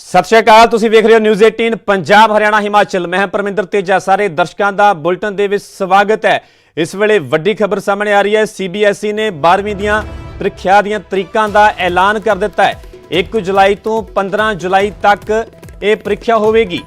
सत श्री अकाल, तुसीं वेख रहे हो न्यूज़ 18 पंजाब हरियाणा हिमाचल। मैं परमिंदर तेजा, सारे दर्शकों का बुलेटिन दे विच स्वागत है। इस वेले वड्डी खबर सामने आ रही है। CBSE ने 12वीं दियां प्रीखिया दियां तरीकां दा ऐलान कर दिता है। 1 जुलाई तो 15 जुलाई तक ये प्रीखिया होगी।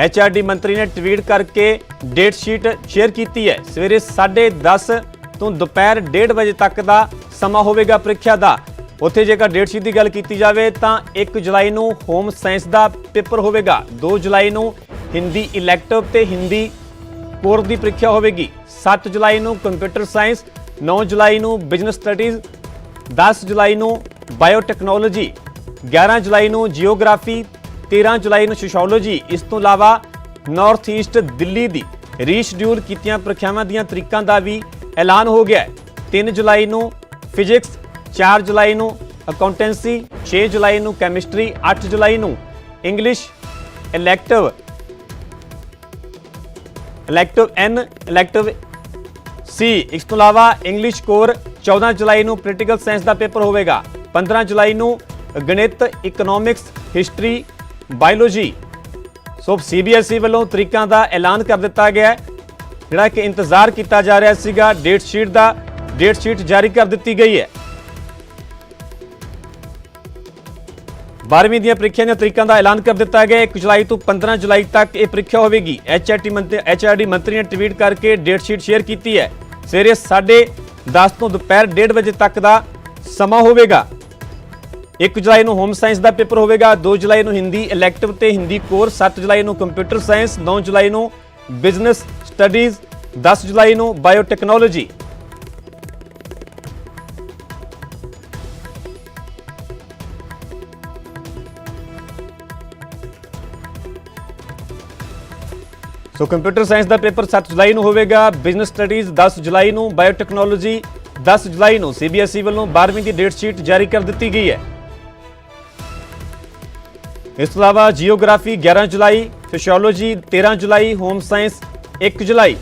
HRD मंत्री ने ट्वीट करके डेट शीट शेयर की है। सवेरे 10:30 तो दोपहर 1:30 बजे तक का समा होगा प्रीखिया का। उत्थे जेकर डेट शीट की गल की जाए तो 1 जुलाई को होम साइंस का पेपर होगा, 2 जुलाई को हिंदी इलैक्टिव ते हिंदी कोर की प्रीखिया होगी, 7 जुलाई को कंप्यूटर साइंस, 9 जुलाई को बिजनेस स्टडीज़, 10 जुलाई को बायोटैक्नोलॉजी, 11 जुलाई को जियोग्राफी, 13 जुलाई को सोशियोलॉजी। इस तो इलावा नॉर्थ ईस्ट दिल्ली की रीशड्यूल कीतियां प्रीखियावां दीयां तरीकां का भी ऐलान हो गया है। 3 जुलाई को फिजिक्स, 4 जुलाई को अकाउंटेंसी, 6 जुलाई को कैमिस्ट्री, 8 जुलाई को इंग्लिश इलैक्टिव N, इलैक्टिव C। इस तो इलावा इंग्लिश कोर 14 जुलाई को पोलिटिकल साइंस का पेपर होगा, 15 जुलाई को गणित, इकनॉमिक्स, हिस्टरी, बायोलॉजी। सो CBSE वालों तरीकों का ऐलान कर दिता गया है। जिहड़ा कि इंतजार किया जा रहा सीगा, डेट शीट जारी कर दी गई है। 12वीं दी प्रीखिया के तरीकों का ऐलान कर दिता गया। 1 जुलाई तो 15 जुलाई तक ये प्रीखिया होगी। HRD मंत्री ने ट्वीट करके डेट शीट शेयर की है। सवेरे 10:30 तो दोपहर 1:30 बजे तक का समा होगा। 1 जुलाई को होम साइंस का पेपर होगा, 2 जुलाई को हिंदी इलैक्टिव ते हिंदी कोर, 7 जुलाई को कंप्यूटर साइंस, 9 जुलाई को बिजनेस स्टडीज़, 10 जुलाई को बायोटैक्नोलॉजी। सो कंप्यूटर साइंस का पेपर 7 जुलाई को होगा, बिजनेस स्टडीज़ 10 जुलाई को, बायोटैक्नोलॉजी 10 जुलाई को। CBSE वालों 12वीं की डेट शीट जारी कर दी गई है। इस अलावा जियोग्राफी 11 जुलाई, सोशियोलॉजी 13 जुलाई, होम साइंस 1 जुलाई।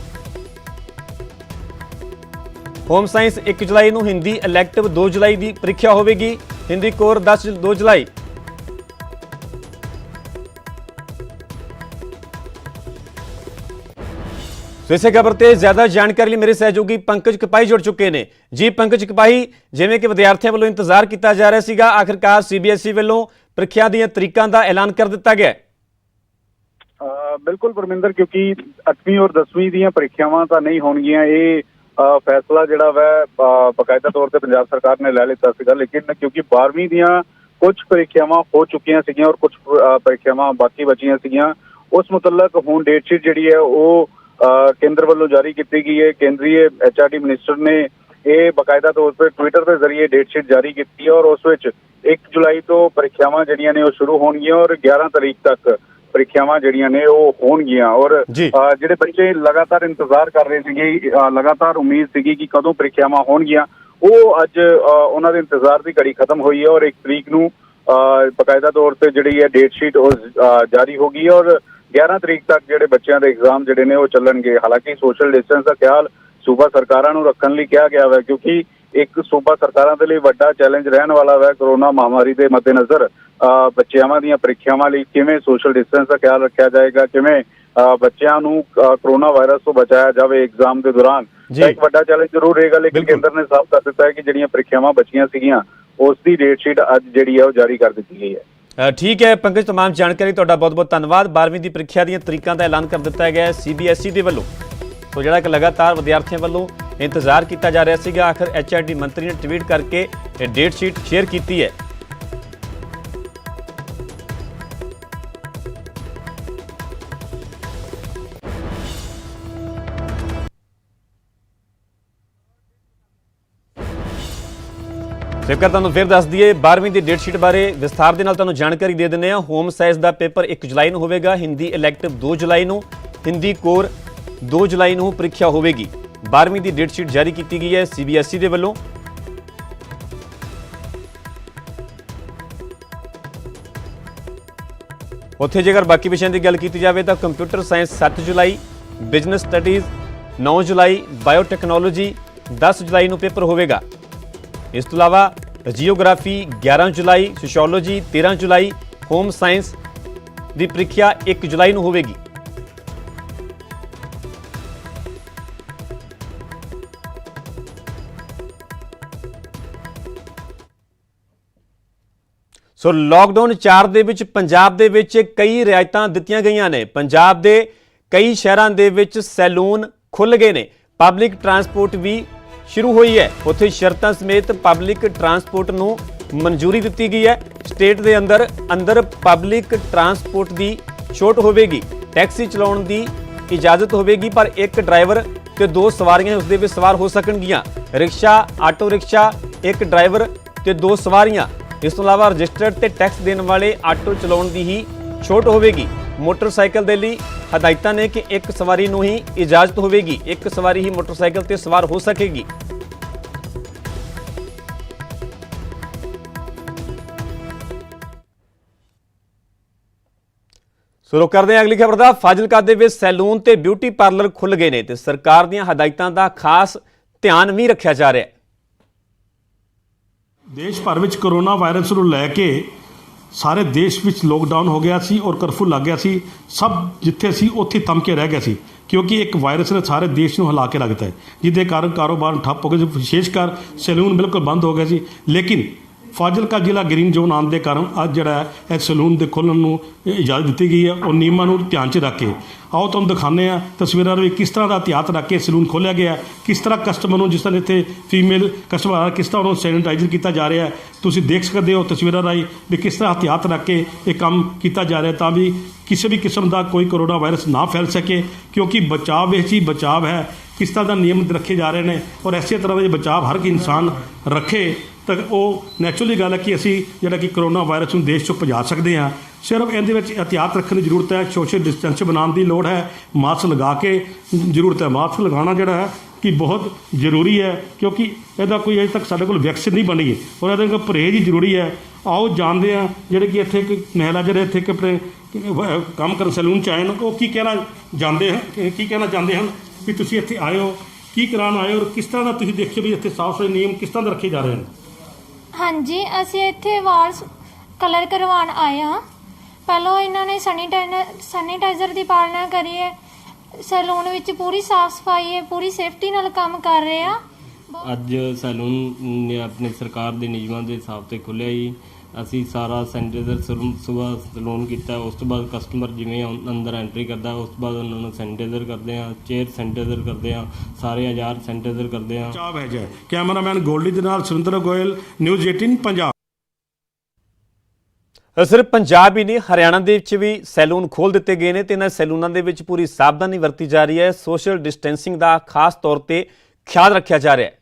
होम साइंस 1 जुलाई को, हिंदी इलैक्टिव 2 जुलाई की परीक्षा होगी, हिंदी कोर 2 जुलाई। तो इस खबर से ज्यादा जानकारी मेरे सहयोगी पंकज कपाही जुड़ चुके हैं। जी पंकज कपाही, जिवें कि विद्यार्थियों वालों इंतजार किया जा रहा सीगा, आखिरकार CBSE वालों प्रीखिया दी तरीकों का ऐलान कर दिता गया। बिल्कुल परमिंदर, क्योंकि 8वीं और 10वीं दी परीक्षावां तो नहीं होणगियां। ये फैसला जिहड़ा वै बकायदा तौर पर पंजाब सरकार ने लै लिता सीगा, लेकिन क्योंकि 12वीं दियां कुछ परीक्षावां हो चुकियां सीगियां और कुछ परीक्षावां बाकी बचियां सीगियां, उस मुतलक हुण डेट शीट जिहड़ी है वो केंद्र वालों जारी की गई है। केंद्रीय HRD मिनिस्टर ने यह बकायदा तौर पर ट्विटर के जरिए डेट शीट जारी की है और उस 1 जुलाई तो परीक्षावां जड़ियां ने शुरू होणगियां और 11 तारीख तक परीक्षावां जड़ियां ने वो होणगियां। और जिहड़े बच्चे लगातार इंतजार कर रहे थे, लगातार उम्मीद थी कि कदों परीक्षावां होणगियां, वो अज उन्हां दे इंतजार की घड़ी खत्म हुई है और 1 तरीक नूं बकायदा तौर पर जिहड़ी है डेट शीट जारी होगी और 11 तरीक तक जिहड़े बच्चों के एग्जाम जिहड़े ने वो चलणगे। हालांकि सोशल डिस्टेंस का ख्याल सूबा सरकारां नूं रखण लई कहा गया है, क्योंकि एक सूबा सरकारां दे लई वड्डा चैलेंज रहण वाला है कोरोना महामारी के मद्देनज़र बच्चों दी परीक्षावां लई किवें सोशल डिस्टेंस का ख्याल रखा जाएगा, किवें बच्चों नूं कोरोना वायरस तो बचाया जाए एग्जाम के दौरान। एक वड्डा चैलेंज जरूर रहेगा, लेकिन केंद्र ने साफ कर दिता है कि जिहड़ियां परीक्षावां बचियां सीगियां उसकी डेट शीट अज जिहड़ी है वो जारी कर दी गई है। ठीक है पंकज, तमाम जानकारी तुहाडा बहुत बहुत धन्यवाद। 12वीं की प्रीखिया दी तरीकों का ऐलान कर दिता गया है CBSE के वालों। तो जिहड़ा कि लगातार विद्यार्थियों वालों इंतजार किया जा रहा सीगा, आखिर HRD मंत्री ने ट्वीट करके डेट शीट शेयर की है। तुहानूं फिर दस दईए 12वीं की डेट शीट बारे विस्तार के नाल तुहानूं जानकारी दे दिंदे हां। होम साइंस का पेपर 1 जुलाई को होगा, हिंदी इलैक्टिव 2 जुलाई को, हिंदी कोर 2 जुलाई को परीक्षा होगी। 12वीं की डेट शीट जारी की गई है CBSE के वालों। उत्थे जेकर बाकी विषयों की गल की जाए तो कंप्यूटर साइंस 7 जुलाई, बिजनेस स्टडीज़ 9 जुलाई, बायोटैक्नोलॉजी 10 जुलाई को पेपर होगा। इस तो इलावा जियोग्राफी 11 जुलाई, सोशियोलॉजी 13 जुलाई, होम साइंस ਦੀ ਪ੍ਰੀਖਿਆ 1 ਜੁਲਾਈ ਨੂੰ ਹੋਵੇਗੀ। ਸੋ ਲਾਕਡਾਊਨ 4 ਦੇ ਵਿੱਚ ਪੰਜਾਬ ਦੇ ਵਿੱਚ ਕਈ ਰਿਆਇਤਾਂ ਦਿੱਤੀਆਂ ਗਈਆਂ ਨੇ। ਪੰਜਾਬ ਦੇ ਕਈ ਸ਼ਹਿਰਾਂ ਦੇ ਵਿੱਚ ਸੈਲੂਨ ਖੁੱਲ੍ਹ ਗਏ ਨੇ। ਪਬਲਿਕ ਟਰਾਂਸਪੋਰਟ ਵੀ ਸ਼ੁਰੂ ਹੋਈ ਹੈ। ਉੱਥੇ ਸ਼ਰਤਾਂ ਸਮੇਤ ਪਬਲਿਕ ਟਰਾਂਸਪੋਰਟ ਨੂੰ ਮਨਜ਼ੂਰੀ ਦਿੱਤੀ ਗਈ ਹੈ। ਸਟੇਟ ਦੇ ਅੰਦਰ ਪਬਲਿਕ ਟਰਾਂਸਪੋਰਟ ਦੀ ਛੋਟ ਹੋਵੇਗੀ। ਟੈਕਸੀ ਚਲਾਉਣ ਦੀ ਇਜਾਜ਼ਤ ਹੋਵੇਗੀ, ਪਰ ਇੱਕ ਡਰਾਈਵਰ ਤੇ 2 ਸਵਾਰੀਆਂ ਉਸ ਦੇ ਵਿੱਚ ਸਵਾਰ ਹੋ ਸਕਣਗੀਆਂ। ਰਿਕਸ਼ਾ, ਆਟੋ ਰਿਕਸ਼ਾ, ਇੱਕ ਡਰਾਈਵਰ ਤੇ 2 ਸਵਾਰੀਆਂ। ਇਸ ਤੋਂ ਇਲਾਵਾ ਰਜਿਸਟਰਡ ਤੇ ਟੈਕਸ ਦੇਣ ਵਾਲੇ ਆਟੋ ਚਲਾਉਣ ਦੀ ਹੀ ਛੋਟ ਹੋਵੇਗੀ। ਮੋਟਰਸਾਈਕਲ ਦੇ ਲਈ ਹਦਾਇਤਾਂ ਨੇ ਕਿ ਇੱਕ ਸਵਾਰੀ ਨੂੰ ਹੀ ਇਜਾਜ਼ਤ ਹੋਵੇਗੀ। ਇੱਕ ਸਵਾਰੀ ਹੀ ਮੋਟਰਸਾਈਕਲ ਤੇ ਸਵਾਰ ਹੋ ਸਕੇਗੀ। ਸੋ ਕਰਦੇ ਹਾਂ ਅਗਲੀ ਖਬਰ ਦਾ। ਫਾਜ਼ਿਲਕਾ ਦੇ ਵਿੱਚ ਸੈਲੂਨ ਤੇ ਬਿਊਟੀ ਪਾਰਲਰ ਖੁੱਲ੍ਹ ਗਏ ਨੇ ਤੇ ਸਰਕਾਰ ਦੀਆਂ ਹਦਾਇਤਾਂ ਦਾ ਖਾਸ ਧਿਆਨ ਵੀ ਰੱਖਿਆ ਜਾ ਰਿਹਾ ਹੈ। ਦੇਸ਼ ਭਰ ਵਿੱਚ ਕਰੋਨਾ ਵਾਇਰਸ ਨੂੰ ਲੈ ਕੇ ਸਾਰੇ ਦੇਸ਼ ਵਿੱਚ ਲੋਕਡਾਊਨ ਹੋ ਗਿਆ ਸੀ ਔਰ ਕਰਫਿਊ ਲੱਗ ਗਿਆ ਸੀ। ਸਭ ਜਿੱਥੇ ਸੀ ਉੱਥੇ ਥੰਮ ਕੇ ਰਹਿ ਗਿਆ ਸੀ, ਕਿਉਂਕਿ ਇੱਕ ਵਾਇਰਸ ਨੇ ਸਾਰੇ ਦੇਸ਼ ਨੂੰ ਹਿਲਾ ਕੇ ਰੱਖ ਦਿੱਤਾ ਹੈ, ਜਿਹਦੇ ਕਾਰਨ ਕਾਰੋਬਾਰ ਠੱਪ ਹੋ ਗਏ ਸੀ। ਵਿਸ਼ੇਸ਼ ਕਰ ਸੈਲੂਨ ਬਿਲਕੁਲ ਬੰਦ ਹੋ ਗਏ ਸੀ। ਲੇਕਿਨ ਫਾਜ਼ਿਲਕਾ ਜ਼ਿਲ੍ਹਾ ਗ੍ਰੀਨ ਜ਼ੋਨ ਆਉਣ ਦੇ ਕਾਰਨ ਅੱਜ ਜਿਹੜਾ ਹੈ ਇਹ ਸੈਲੂਨ ਦੇ ਖੋਲ੍ਹਣ ਨੂੰ ਇਜਾਜ਼ਤ ਦਿੱਤੀ ਗਈ ਹੈ ਔਰ ਨਿਯਮਾਂ ਨੂੰ ਧਿਆਨ 'ਚ ਰੱਖ ਕੇ। ਆਓ ਤੁਹਾਨੂੰ ਦਿਖਾਉਂਦੇ ਹਾਂ ਤਸਵੀਰਾਂ ਵਿੱਚ ਕਿਸ ਤਰ੍ਹਾਂ ਦਾ ਇhtiyਾਤ ਰੱਖ ਕੇ ਸੈਲੂਨ ਖੋਲ੍ਹਿਆ ਗਿਆ, ਕਿਸ ਤਰ੍ਹਾਂ ਕਸਟਮਰ ਨੂੰ, ਜਿਸ ਤਰ੍ਹਾਂ ਇੱਥੇ ਫੀਮੇਲ ਕਸਟਮਰ ਆ, ਕਿਸ ਤਰ੍ਹਾਂ ਉਹਨੂੰ ਸੈਨੀਟਾਈਜ਼ਰ ਕੀਤਾ ਜਾ ਰਿਹਾ ਹੈ। ਤੁਸੀਂ ਦੇਖ ਸਕਦੇ ਹੋ ਤਸਵੀਰਾਂ ਰਾਹੀਂ ਵੀ ਕਿਸ ਤਰ੍ਹਾਂ ਇhtiyਾਤ ਰੱਖ ਕੇ ਇਹ ਕੰਮ ਕੀਤਾ ਜਾ ਰਿਹਾ, ਤਾਂ ਵੀ ਕਿਸੇ ਵੀ ਕਿਸਮ ਦਾ ਕੋਈ ਕਰੋਨਾ ਵਾਇਰਸ ਨਾ ਫੈਲ ਸਕੇ, ਕਿਉਂਕਿ ਬਚਾਅ ਵਿੱਚ ਹੀ ਬਚਾਅ ਹੈ। ਕਿਸ ਤਰ੍ਹਾਂ ਦਾ ਨਿਯਮ ਰੱਖੇ ਜਾ ਰਹੇ ਨੇ ਔਰ ਇਸੇ ਤਰ੍ਹਾਂ ਦਾ ਜੇ ਬਚਾਅ ਹਰ ਇੱਕ ਇਨਸਾਨ ਰੱਖੇ ਤਾਂ ਉਹ ਨੈਚੁਰਲੀ ਗੱਲ ਹੈ ਕਿ ਅਸੀਂ ਜਿਹੜਾ ਕਿ ਕਰੋਨਾ ਵਾਇਰਸ ਨੂੰ ਦੇਸ਼ 'ਚੋਂ ਭਜਾ ਸਕਦੇ ਹਾਂ। ਸਿਰਫ ਇਹਦੇ ਵਿੱਚ ਇhtiyਾਤ ਰੱਖਣ ਦੀ ਜ਼ਰੂਰਤ ਹੈ। ਸੋਸ਼ਲ ਡਿਸਟੈਂਸ ਬਣਾਉਣ ਦੀ ਲੋੜ ਹੈ। ਮਾਸਕ ਲਗਾ ਕੇ ਜ਼ਰੂਰਤ ਹੈ। ਮਾਸਕ ਲਗਾਉਣਾ ਜਿਹੜਾ ਹੈ ਕਿ ਬਹੁਤ ਜ਼ਰੂਰੀ ਹੈ, ਕਿਉਂਕਿ ਇਹਦਾ ਕੋਈ ਅਜੇ ਤੱਕ ਸਾਡੇ ਕੋਲ ਵੈਕਸੀਨ ਨਹੀਂ ਬਣੀ ਔਰ ਇਹਦੇ ਕੋਲ ਪਰਹੇਜ਼ ਹੀ ਜ਼ਰੂਰੀ ਹੈ। ਆਓ ਜਾਣਦੇ ਹਾਂ ਜਿਹੜੇ ਕਿ ਇੱਥੇ ਇੱਕ ਮਹਿਲਾ ਜਿਹੜੇ ਇੱਥੇ ਕਿ ਆਪਣੇ ਕੰਮ ਕਰਨ ਸੈਲੂਨ 'ਚ ਆਏ ਨੇ, ਉਹ ਕੀ ਕਹਿਣਾ ਚਾਹੁੰਦੇ ਹਨ ਵੀ ਤੁਸੀਂ ਇੱਥੇ ਆਏ ਹੋ, ਕੀ ਕਰਾਉਣ ਆਏ ਹੋ ਔਰ ਕਿਸ ਤਰ੍ਹਾਂ ਦਾ ਤੁਸੀਂ ਦੇਖਿਓ ਵੀ ਇੱਥੇ ਸਾਫ਼ ਸਫਾਈ ਨਿਯਮ ਕਿਸ ਤਰ੍ਹਾਂ ਦੇ ਰੱਖੇ ਜਾ ਰਹੇ ਹਨ। ਹਾਂਜੀ, ਅਸੀਂ ਇੱਥੇ ਵਾਲ ਕਲਰ ਕਰਵਾਉਣ ਆਏ ਹਾਂ। ਪਹਿਲਾਂ ਇਹਨਾਂ ਨੇ ਸੈਨੀਟਾਈਜ਼ਰ ਦੀ ਪਾਲਣਾ ਕਰੀ ਹੈ। ਸੈਲੂਨ ਵਿੱਚ ਪੂਰੀ ਸਾਫ਼ ਸਫਾਈ ਹੈ, ਪੂਰੀ ਸੇਫਟੀ ਨਾਲ ਕੰਮ ਕਰ ਰਹੇ ਆ। ਅੱਜ ਸੈਲੂਨ ਨੇ ਆਪਣੇ ਸਰਕਾਰ ਦੇ ਨਿਯਮਾਂ ਦੇ ਹਿਸਾਬ ਤੇ ਖੁੱਲ੍ਹਿਆ ਜੀ। ਅਸੀਂ ਸਾਰਾ ਸੈਨੀਟਾਈਜ਼ਰ ਸੁਬਾਹ ਸੈਲੂਨ ਕੀਤਾ। ਉਸ ਤੋਂ ਬਾਅਦ ਕਸਟਮਰ ਜਿਵੇਂ ਅੰਦਰ ਐਂਟਰੀ ਕਰਦਾ ਉਸ ਤੋਂ ਬਾਅਦ ਉਹਨਾਂ ਨੂੰ ਸੈਨੀਟਾਈਜ਼ਰ ਕਰਦੇ ਹਾਂ, ਚੇਅਰ ਸੈਨੀਟਾਈਜ਼ਰ ਕਰਦੇ ਹਾਂ, ਸਾਰੇ ਔਜ਼ਾਰ ਸੈਨੀਟਾਈਜ਼ਰ ਕਰਦੇ ਹਾਂ। ਪੰਜਾਬ ਹੈ ਜੀ। ਕੈਮਰਾਮੈਨ ਗੋਲਡੀ ਦੇ ਨਾਲ ਸੁਰਿੰਦਰ ਗੋਇਲ, ਨਿਊਜ਼ 18 ਪੰਜਾਬ। ਸਿਰਫ ਪੰਜਾਬ ਹੀ ਨਹੀਂ, ਹਰਿਆਣਾ ਦੇ ਵਿੱਚ ਵੀ ਸੈਲੂਨ ਖੋਲ੍ਹ ਦਿੱਤੇ ਗਏ ਨੇ ਤੇ ਇਹਨਾਂ ਸੈਲੂਨਾਂ ਦੇ ਵਿੱਚ ਪੂਰੀ ਸਾਵਧਾਨੀ ਵਰਤੀ ਜਾ ਰਹੀ ਹੈ। ਸੋਸ਼ਲ ਡਿਸਟੈਂਸਿੰਗ ਦਾ ਖਾਸ ਤੌਰ ਤੇ ख्याल रखा जा रहा है।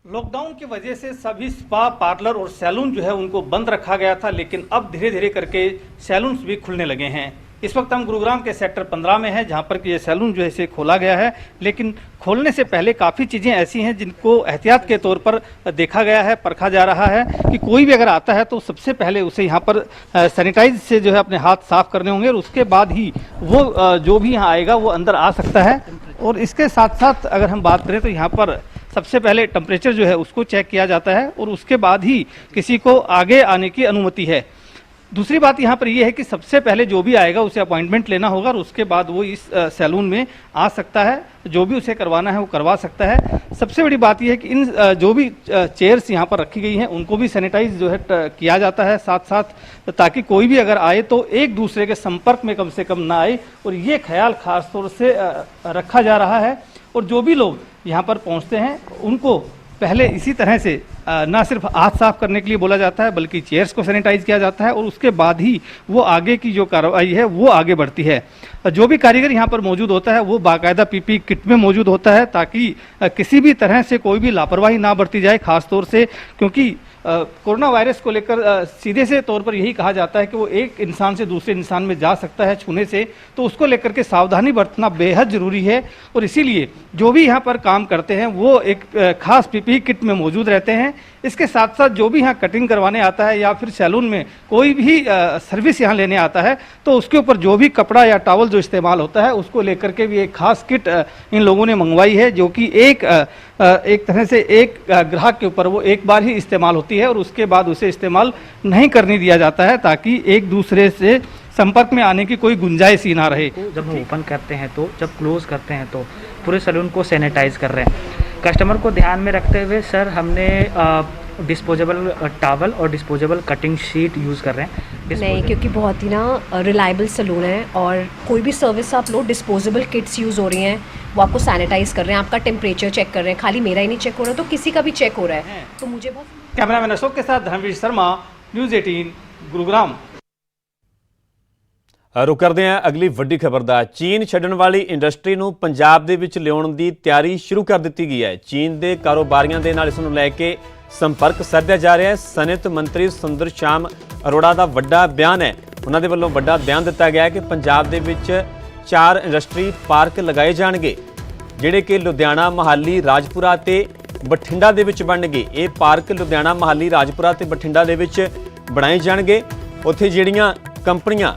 लॉकडाउन की वजह से सभी स्पा पार्लर और सैलून जो है उनको बंद रखा गया था, लेकिन अब धीरे धीरे करके सैलून्स भी खुलने लगे हैं। इस वक्त हम गुरुग्राम के सेक्टर 15 में हैं, जहां पर कि ये सैलून जो है इसे खोला गया है, लेकिन खोलने से पहले काफ़ी चीज़ें ऐसी हैं जिनको एहतियात के तौर पर देखा गया है, परखा जा रहा है कि कोई भी अगर आता है तो सबसे पहले उसे यहाँ पर सैनिटाइज से जो है अपने हाथ साफ करने होंगे और उसके बाद ही वो जो भी यहाँ आएगा वो अंदर आ सकता है। और इसके साथ साथ अगर हम बात करें तो यहाँ पर सबसे पहले टेम्परेचर जो है उसको चेक किया जाता है और उसके बाद ही किसी को आगे आने की अनुमति है। दूसरी बात यहाँ पर यह है कि सबसे पहले जो भी आएगा उसे अपॉइंटमेंट लेना होगा और उसके बाद वो इस सैलून में आ सकता है, जो भी उसे करवाना है वो करवा सकता है। सबसे बड़ी बात यह है कि इन जो भी चेयर्स यहाँ पर रखी गई हैं उनको भी सैनिटाइज जो है किया जाता है साथ साथ, ताकि कोई भी अगर आए तो एक दूसरे के संपर्क में कम से कम ना आए, और ये ख्याल खास तौर से रखा जा रहा है। और जो भी लोग यहाँ पर पहुँचते हैं उनको पहले इसी तरह से ना सिर्फ हाथ साफ करने के लिए बोला जाता है बल्कि चेयर्स को सैनिटाइज किया जाता है और उसके बाद ही वो आगे की जो कार्रवाई है वो आगे बढ़ती है। जो भी कारीगर यहाँ पर मौजूद होता है वो बाकायदा पीपी किट में मौजूद होता है, ताकि किसी भी तरह से कोई भी लापरवाही ना बरती जाए, खास तौर से क्योंकि कोरोना वायरस को लेकर सीधे से तौर पर यही कहा जाता है कि वो एक इंसान से दूसरे इंसान में जा सकता है छूने से, तो उसको लेकर के सावधानी बरतना बेहद ज़रूरी है। और इसीलिए जो भी यहाँ पर काम करते हैं वो एक खास पीपी किट में मौजूद रहते हैं। इसके साथ साथ जो भी यहाँ कटिंग करवाने आता है या फिर सैलून में कोई भी सर्विस यहाँ लेने आता है तो उसके ऊपर जो भी कपड़ा या टॉवल जो इस्तेमाल होता है उसको लेकर के भी एक खास किट इन लोगों ने मंगवाई है, जो कि एक तरह से एक ग्राहक के ऊपर वो एक बार ही इस्तेमाल होती है और उसके बाद उसे इस्तेमाल नहीं करने दिया जाता है, ताकि एक दूसरे से संपर्क में आने की कोई गुंजाइश ही ना रहे। जब हम ओपन करते हैं तो जब क्लोज करते हैं तो पूरे सैलून को सैनिटाइज कर रहे हैं। कस्टमर को ध्यान में रखते हुए सर हमने डिस्पोजेबल टॉवल और डिस्पोजेबल कटिंग शीट यूज़ कर रहे हैं। नहीं, क्योंकि बहुत ही ना रिलायबल सैलून है और कोई भी सर्विस आप लो डिस्पोजेबल किट्स यूज़ हो रही हैं, वो आपको सैनिटाइज कर रहे हैं, आपका टेम्परेचर चेक कर रहे हैं, खाली मेरा ही नहीं चेक हो रहा तो किसी का भी चेक हो रहा है। तो मुझे बहुत कैमरामैन अशोक के साथ धर्मवीर शर्मा, न्यूज़ 18 ਗੁਰੂਗ੍ਰਾਮ। रुख करते हैं अगली वड्डी खबर का। चीन छड्डण वाली इंडस्ट्री नूं पंजाब दे विच लियाउण दी तैयारी शुरू कर दी गई है। चीन के कारोबारियों के नाल इस नूं लैके संपर्क साधिया जा रहा है। सनत मंत्री सुंदर श्याम अरोड़ा का वड्डा बयान है। उन्होंने वालों वड्डा बयान दिता गया कि पंजाब दे विच 4 इंडस्ट्री पार्क लगाए जाणगे, जिहड़े कि लुधियाना, मोहाली, राजपुरा ते बठिंडा दे विच बनणगे। ये पार्क लुधियाना, मोहाली, राजपुरा ते बठिंडा दे विच बनाए जाणगे। उत्थे जिहड़ियां कंपनियां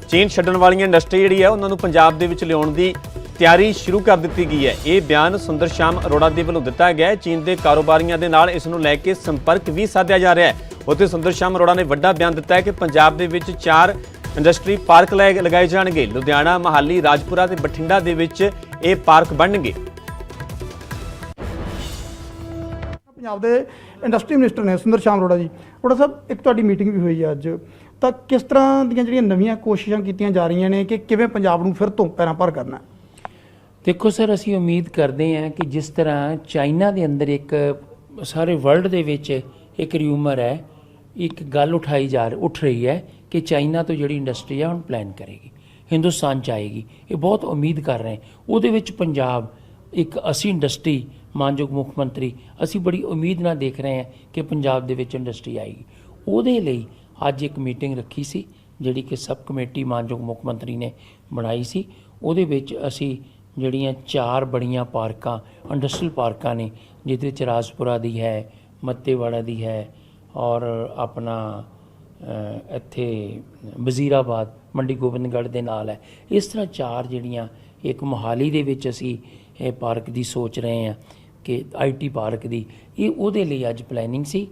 चीन छड्डण वाली इंडस्ट्री जिहड़ी है उन्होंने पंजाब दे विच लियाउण दी तैयारी शुरू कर दी गई है। ये बयान सुंदर श्याम अरोड़ा दे वल्लों दिता गया है। चीन के कारोबारियों के नाल इस नूं लैके संपर्क भी साधिया जा रहा है। उत्थे सुंदर श्याम अरोड़ा ने वड्डा बयान दिता है कि पंजाब दे विच 4 इंडस्ट्री पार्क लगाए जाणगे। लुधियाना, मोहाली, राजपुरा ते बठिंडा दे विच ये पार्क बनणगे। ਪੰਜਾਬ ਦੇ ਇੰਡਸਟਰੀ ਮਿਨਿਸਟਰ ਨੇ ਸੁੰਦਰ ਸ਼ਾਮ ਅਰੋੜਾ ਜੀ। ਅਰੋੜਾ ਸਾਹਿਬ, ਇੱਕ ਤੁਹਾਡੀ ਮੀਟਿੰਗ ਵੀ ਹੋਈ ਹੈ ਅੱਜ, ਤਾਂ ਕਿਸ ਤਰ੍ਹਾਂ ਦੀਆਂ ਜਿਹੜੀਆਂ ਨਵੀਆਂ ਕੋਸ਼ਿਸ਼ਾਂ ਕੀਤੀਆਂ ਜਾ ਰਹੀਆਂ ਨੇ ਕਿ ਕਿਵੇਂ ਪੰਜਾਬ ਨੂੰ ਫਿਰ ਤੋਂ ਪੈਰਾਂ ਭਾਰ ਕਰਨਾ ਹੈ? ਦੇਖੋ ਸਰ, ਅਸੀਂ ਉਮੀਦ ਕਰਦੇ ਹਾਂ ਕਿ ਜਿਸ ਤਰ੍ਹਾਂ ਚਾਈਨਾ ਦੇ ਅੰਦਰ ਇੱਕ ਸਾਰੇ ਵਰਲਡ ਦੇ ਵਿੱਚ ਇੱਕ ਰਿਊਮਰ ਹੈ, ਇੱਕ ਗੱਲ ਉੱਠ ਰਹੀ ਹੈ ਕਿ ਚਾਈਨਾ ਤੋਂ ਜਿਹੜੀ ਇੰਡਸਟਰੀ ਹੈ ਹੁਣ ਪਲਾਨ ਕਰੇਗੀ, ਹਿੰਦੁਸਤਾਨ 'ਚ ਆਏਗੀ। ਇਹ ਬਹੁਤ ਉਮੀਦ ਕਰ ਰਹੇ। ਉਹਦੇ ਵਿੱਚ ਪੰਜਾਬ ਇੱਕ ਅਸੀਂ ਇੰਡਸਟਰੀ, ਮਾਨਯੋਗ ਮੁੱਖ ਮੰਤਰੀ, ਅਸੀਂ ਬੜੀ ਉਮੀਦ ਨਾਲ ਦੇਖ ਰਹੇ ਹਾਂ ਕਿ ਪੰਜਾਬ ਦੇ ਵਿੱਚ ਇੰਡਸਟਰੀ ਆਏਗੀ। ਉਹਦੇ ਲਈ ਅੱਜ ਇੱਕ ਮੀਟਿੰਗ ਰੱਖੀ ਸੀ, ਜਿਹੜੀ ਕਿ ਸਬ ਕਮੇਟੀ ਮਾਨਯੋਗ ਮੁੱਖ ਮੰਤਰੀ ਨੇ ਬਣਾਈ ਸੀ। ਉਹਦੇ ਵਿੱਚ ਅਸੀਂ ਜਿਹੜੀਆਂ 4 ਬੜੀਆਂ ਪਾਰਕਾਂ, ਇੰਡਸਟਰੀਅਲ ਪਾਰਕਾਂ ਨੇ, ਜਿਹਦੇ ਵਿੱਚ ਰਾਜਪੁਰਾ ਦੀ ਹੈ, ਮੱਤੇਵਾੜਾ ਦੀ ਹੈ ਔਰ ਆਪਣਾ ਇੱਥੇ ਵਜ਼ੀਰਾਬਾਦ, ਮੰਡੀ ਗੋਬਿੰਦਗੜ੍ਹ ਦੇ ਨਾਲ ਹੈ। ਇਸ ਤਰ੍ਹਾਂ 4 ਜਿਹੜੀਆਂ, ਇੱਕ ਮੋਹਾਲੀ ਦੇ ਵਿੱਚ ਅਸੀਂ ਇਹ ਪਾਰਕ ਦੀ ਸੋਚ ਰਹੇ ਹਾਂ ਕਿ IT ਪਾਰਕ ਦੀ, ਇਹ ਉਹਦੇ ਲਈ ਅੱਜ ਪਲੈਨਿੰਗ ਸੀ,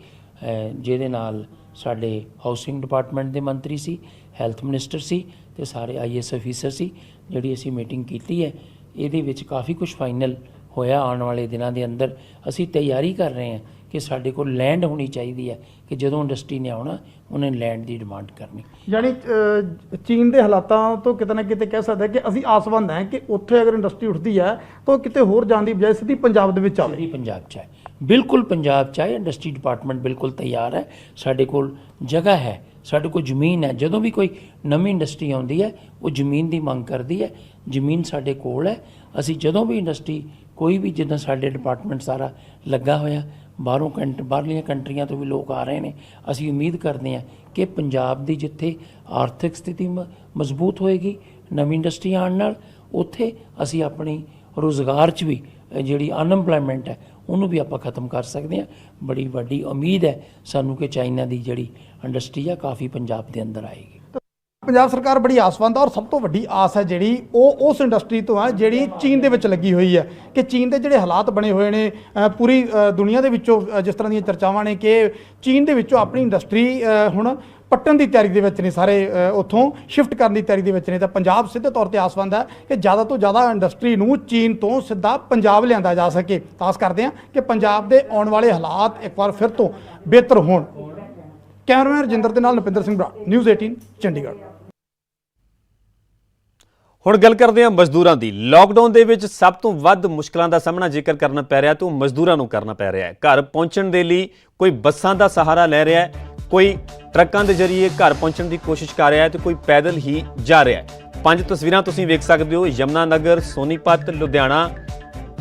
ਜਿਹਦੇ ਨਾਲ ਸਾਡੇ ਹਾਊਸਿੰਗ ਡਿਪਾਰਟਮੈਂਟ ਦੇ ਮੰਤਰੀ ਸੀ, ਹੈਲਥ ਮਿਨਿਸਟਰ ਸੀ ਤੇ ਸਾਰੇ IAS ਅਫੀਸਰ ਸੀ। ਜਿਹੜੀ ਅਸੀਂ ਮੀਟਿੰਗ ਕੀਤੀ ਹੈ ਇਹਦੇ ਵਿੱਚ ਕਾਫੀ ਕੁਝ ਫਾਈਨਲ ਹੋਇਆ। ਆਉਣ ਵਾਲੇ ਦਿਨਾਂ ਦੇ ਅੰਦਰ ਅਸੀਂ ਤਿਆਰੀ ਕਰ ਰਹੇ ਹਾਂ ਕਿ ਸਾਡੇ ਕੋਲ ਲੈਂਡ ਹੋਣੀ ਚਾਹੀਦੀ ਹੈ ਕਿ ਜਦੋਂ ਇੰਡਸਟਰੀ ਨੇ ਆਉਣਾ ਉਹਨੇ ਲੈਂਡ ਦੀ ਡਿਮਾਂਡ ਕਰਨੀ। ਯਾਨੀ ਚੀਨ ਦੇ ਹਾਲਾਤਾਂ ਤੋਂ ਕਿਤੇ ਨਾ ਕਿਤੇ ਕਹਿ ਸਕਦੇ ਕਿ ਅਸੀਂ ਆਸਵੰਦ ਹਾਂ ਕਿ ਉੱਥੇ ਅਗਰ ਇੰਡਸਟਰੀ ਉੱਠਦੀ ਹੈ ਤਾਂ ਕਿਤੇ ਹੋਰ ਜਾਣ ਦੀ ਬਜਾਏ ਸਿੱਧੀ ਪੰਜਾਬ ਦੇ ਵਿੱਚ ਆਵੇ। ਪੰਜਾਬ 'ਚ ਹੈ, ਬਿਲਕੁਲ ਪੰਜਾਬ 'ਚ ਹੈ। ਇੰਡਸਟਰੀ ਡਿਪਾਰਟਮੈਂਟ ਬਿਲਕੁਲ ਤਿਆਰ ਹੈ। ਸਾਡੇ ਕੋਲ ਜਗ੍ਹਾ ਹੈ, ਸਾਡੇ ਕੋਲ ਜ਼ਮੀਨ ਹੈ। ਜਦੋਂ ਵੀ ਕੋਈ ਨਵੀਂ ਇੰਡਸਟਰੀ ਆਉਂਦੀ ਹੈ ਉਹ ਜ਼ਮੀਨ ਦੀ ਮੰਗ ਕਰਦੀ ਹੈ। ਜ਼ਮੀਨ ਸਾਡੇ ਕੋਲ ਹੈ। ਅਸੀਂ ਜਦੋਂ ਵੀ ਇੰਡਸਟਰੀ ਕੋਈ ਵੀ, ਜਿੱਦਾਂ ਸਾਡੇ ਡਿਪਾਰਟਮੈਂਟ ਸਾਰਾ ਲੱਗਾ ਹੋਇਆ, ਬਾਹਰਲੀਆਂ ਕੰਟਰੀਆਂ ਤੋਂ ਵੀ ਲੋਕ ਆ ਰਹੇ ਨੇ। ਅਸੀਂ ਉਮੀਦ ਕਰਦੇ ਹਾਂ ਕਿ ਪੰਜਾਬ ਦੀ ਜਿੱਥੇ ਆਰਥਿਕ ਸਥਿਤੀ ਮਜ਼ਬੂਤ ਹੋਏਗੀ ਨਵੀਂ ਇੰਡਸਟਰੀ ਆਉਣ ਨਾਲ, ਉੱਥੇ ਅਸੀਂ ਆਪਣੀ ਰੁਜ਼ਗਾਰ 'ਚ ਵੀ ਜਿਹੜੀ ਅਨਐਮਪਲੋਇਮੈਂਟ ਹੈ ਉਹਨੂੰ ਵੀ ਆਪਾਂ ਖਤਮ ਕਰ ਸਕਦੇ ਹਾਂ। ਬੜੀ ਵੱਡੀ ਉਮੀਦ ਹੈ ਸਾਨੂੰ ਕਿ ਚਾਈਨਾ ਦੀ ਜਿਹੜੀ ਇੰਡਸਟਰੀ ਆ ਕਾਫੀ ਪੰਜਾਬ ਦੇ ਅੰਦਰ ਆਏਗੀ। ਪੰਜਾਬ ਸਰਕਾਰ ਬੜੀ ਆਸਵੰਦ ਹੈ ਔਰ ਸਭ ਤੋਂ ਵੱਡੀ ਆਸ ਹੈ ਜਿਹੜੀ ਉਹ ਉਸ ਇੰਡਸਟਰੀ ਤੋਂ ਹੈ ਜਿਹੜੀ ਚੀਨ ਦੇ ਵਿੱਚ ਲੱਗੀ ਹੋਈ ਹੈ। ਕਿ ਚੀਨ ਦੇ ਜਿਹੜੇ ਹਾਲਾਤ ਬਣੇ ਹੋਏ ਨੇ ਪੂਰੀ ਦੁਨੀਆ ਦੇ ਵਿੱਚੋਂ, ਜਿਸ ਤਰ੍ਹਾਂ ਦੀਆਂ ਚਰਚਾਵਾਂ ਨੇ ਕਿ ਚੀਨ ਦੇ ਵਿੱਚੋਂ ਆਪਣੀ ਇੰਡਸਟਰੀ ਹੁਣ ਪੱਟਣ ਦੀ ਤਿਆਰੀ ਦੇ ਵਿੱਚ ਨੇ, ਸਾਰੇ ਉੱਥੋਂ ਸ਼ਿਫਟ ਕਰਨ ਦੀ ਤਿਆਰੀ ਦੇ ਵਿੱਚ ਨੇ। ਤਾਂ ਪੰਜਾਬ ਸਿੱਧੇ ਤੌਰ 'ਤੇ ਆਸਵੰਦ ਹੈ ਕਿ ਜ਼ਿਆਦਾ ਤੋਂ ਜ਼ਿਆਦਾ ਇੰਡਸਟਰੀ ਨੂੰ ਚੀਨ ਤੋਂ ਸਿੱਧਾ ਪੰਜਾਬ ਲਿਆਂਦਾ ਜਾ ਸਕੇ। ਆਸ ਕਰਦੇ ਹਾਂ ਕਿ ਪੰਜਾਬ ਦੇ ਆਉਣ ਵਾਲੇ ਹਾਲਾਤ ਇੱਕ ਵਾਰ ਫਿਰ ਤੋਂ ਬਿਹਤਰ ਹੋਣ। ਕੈਮਰਾਮੈਨ ਰਜਿੰਦਰ ਦੇ ਨਾਲ ਨਪਿੰਦਰ ਸਿੰਘ ਬਰਾੜ, ਨਿਊਜ਼ 18 ਚੰਡੀਗੜ੍ਹ। ਹੁਣ ਗੱਲ ਕਰਦੇ ਹਾਂ ਮਜ਼ਦੂਰਾਂ ਦੀ। ਲਾਕਡਾਊਨ ਦੇ ਵਿੱਚ ਸਭ ਤੋਂ ਵੱਧ ਮੁਸ਼ਕਲਾਂ ਦਾ ਸਾਹਮਣਾ ਜੇਕਰ ਕਰਨਾ ਪੈ ਰਿਹਾ ਤਾਂ ਮਜ਼ਦੂਰਾਂ ਨੂੰ ਕਰਨਾ ਪੈ ਰਿਹਾ ਹੈ। ਘਰ ਪਹੁੰਚਣ ਦੇ ਲਈ ਕੋਈ ਬੱਸਾਂ ਦਾ ਸਹਾਰਾ ਲੈ ਰਿਹਾ ਹੈ, ਕੋਈ ਟਰੱਕਾਂ ਦੇ ਜ਼ਰੀਏ ਘਰ ਪਹੁੰਚਣ ਦੀ ਕੋਸ਼ਿਸ਼ ਕਰ ਰਿਹਾ ਹੈ ਤੇ ਕੋਈ ਪੈਦਲ ਹੀ ਜਾ ਰਿਹਾ ਹੈ। 5 ਤਸਵੀਰਾਂ ਤੁਸੀਂ ਵੇਖ ਸਕਦੇ ਹੋ, ਯਮੁਨਾ ਨਗਰ, ਸੋਨੀਪਤ, ਲੁਧਿਆਣਾ,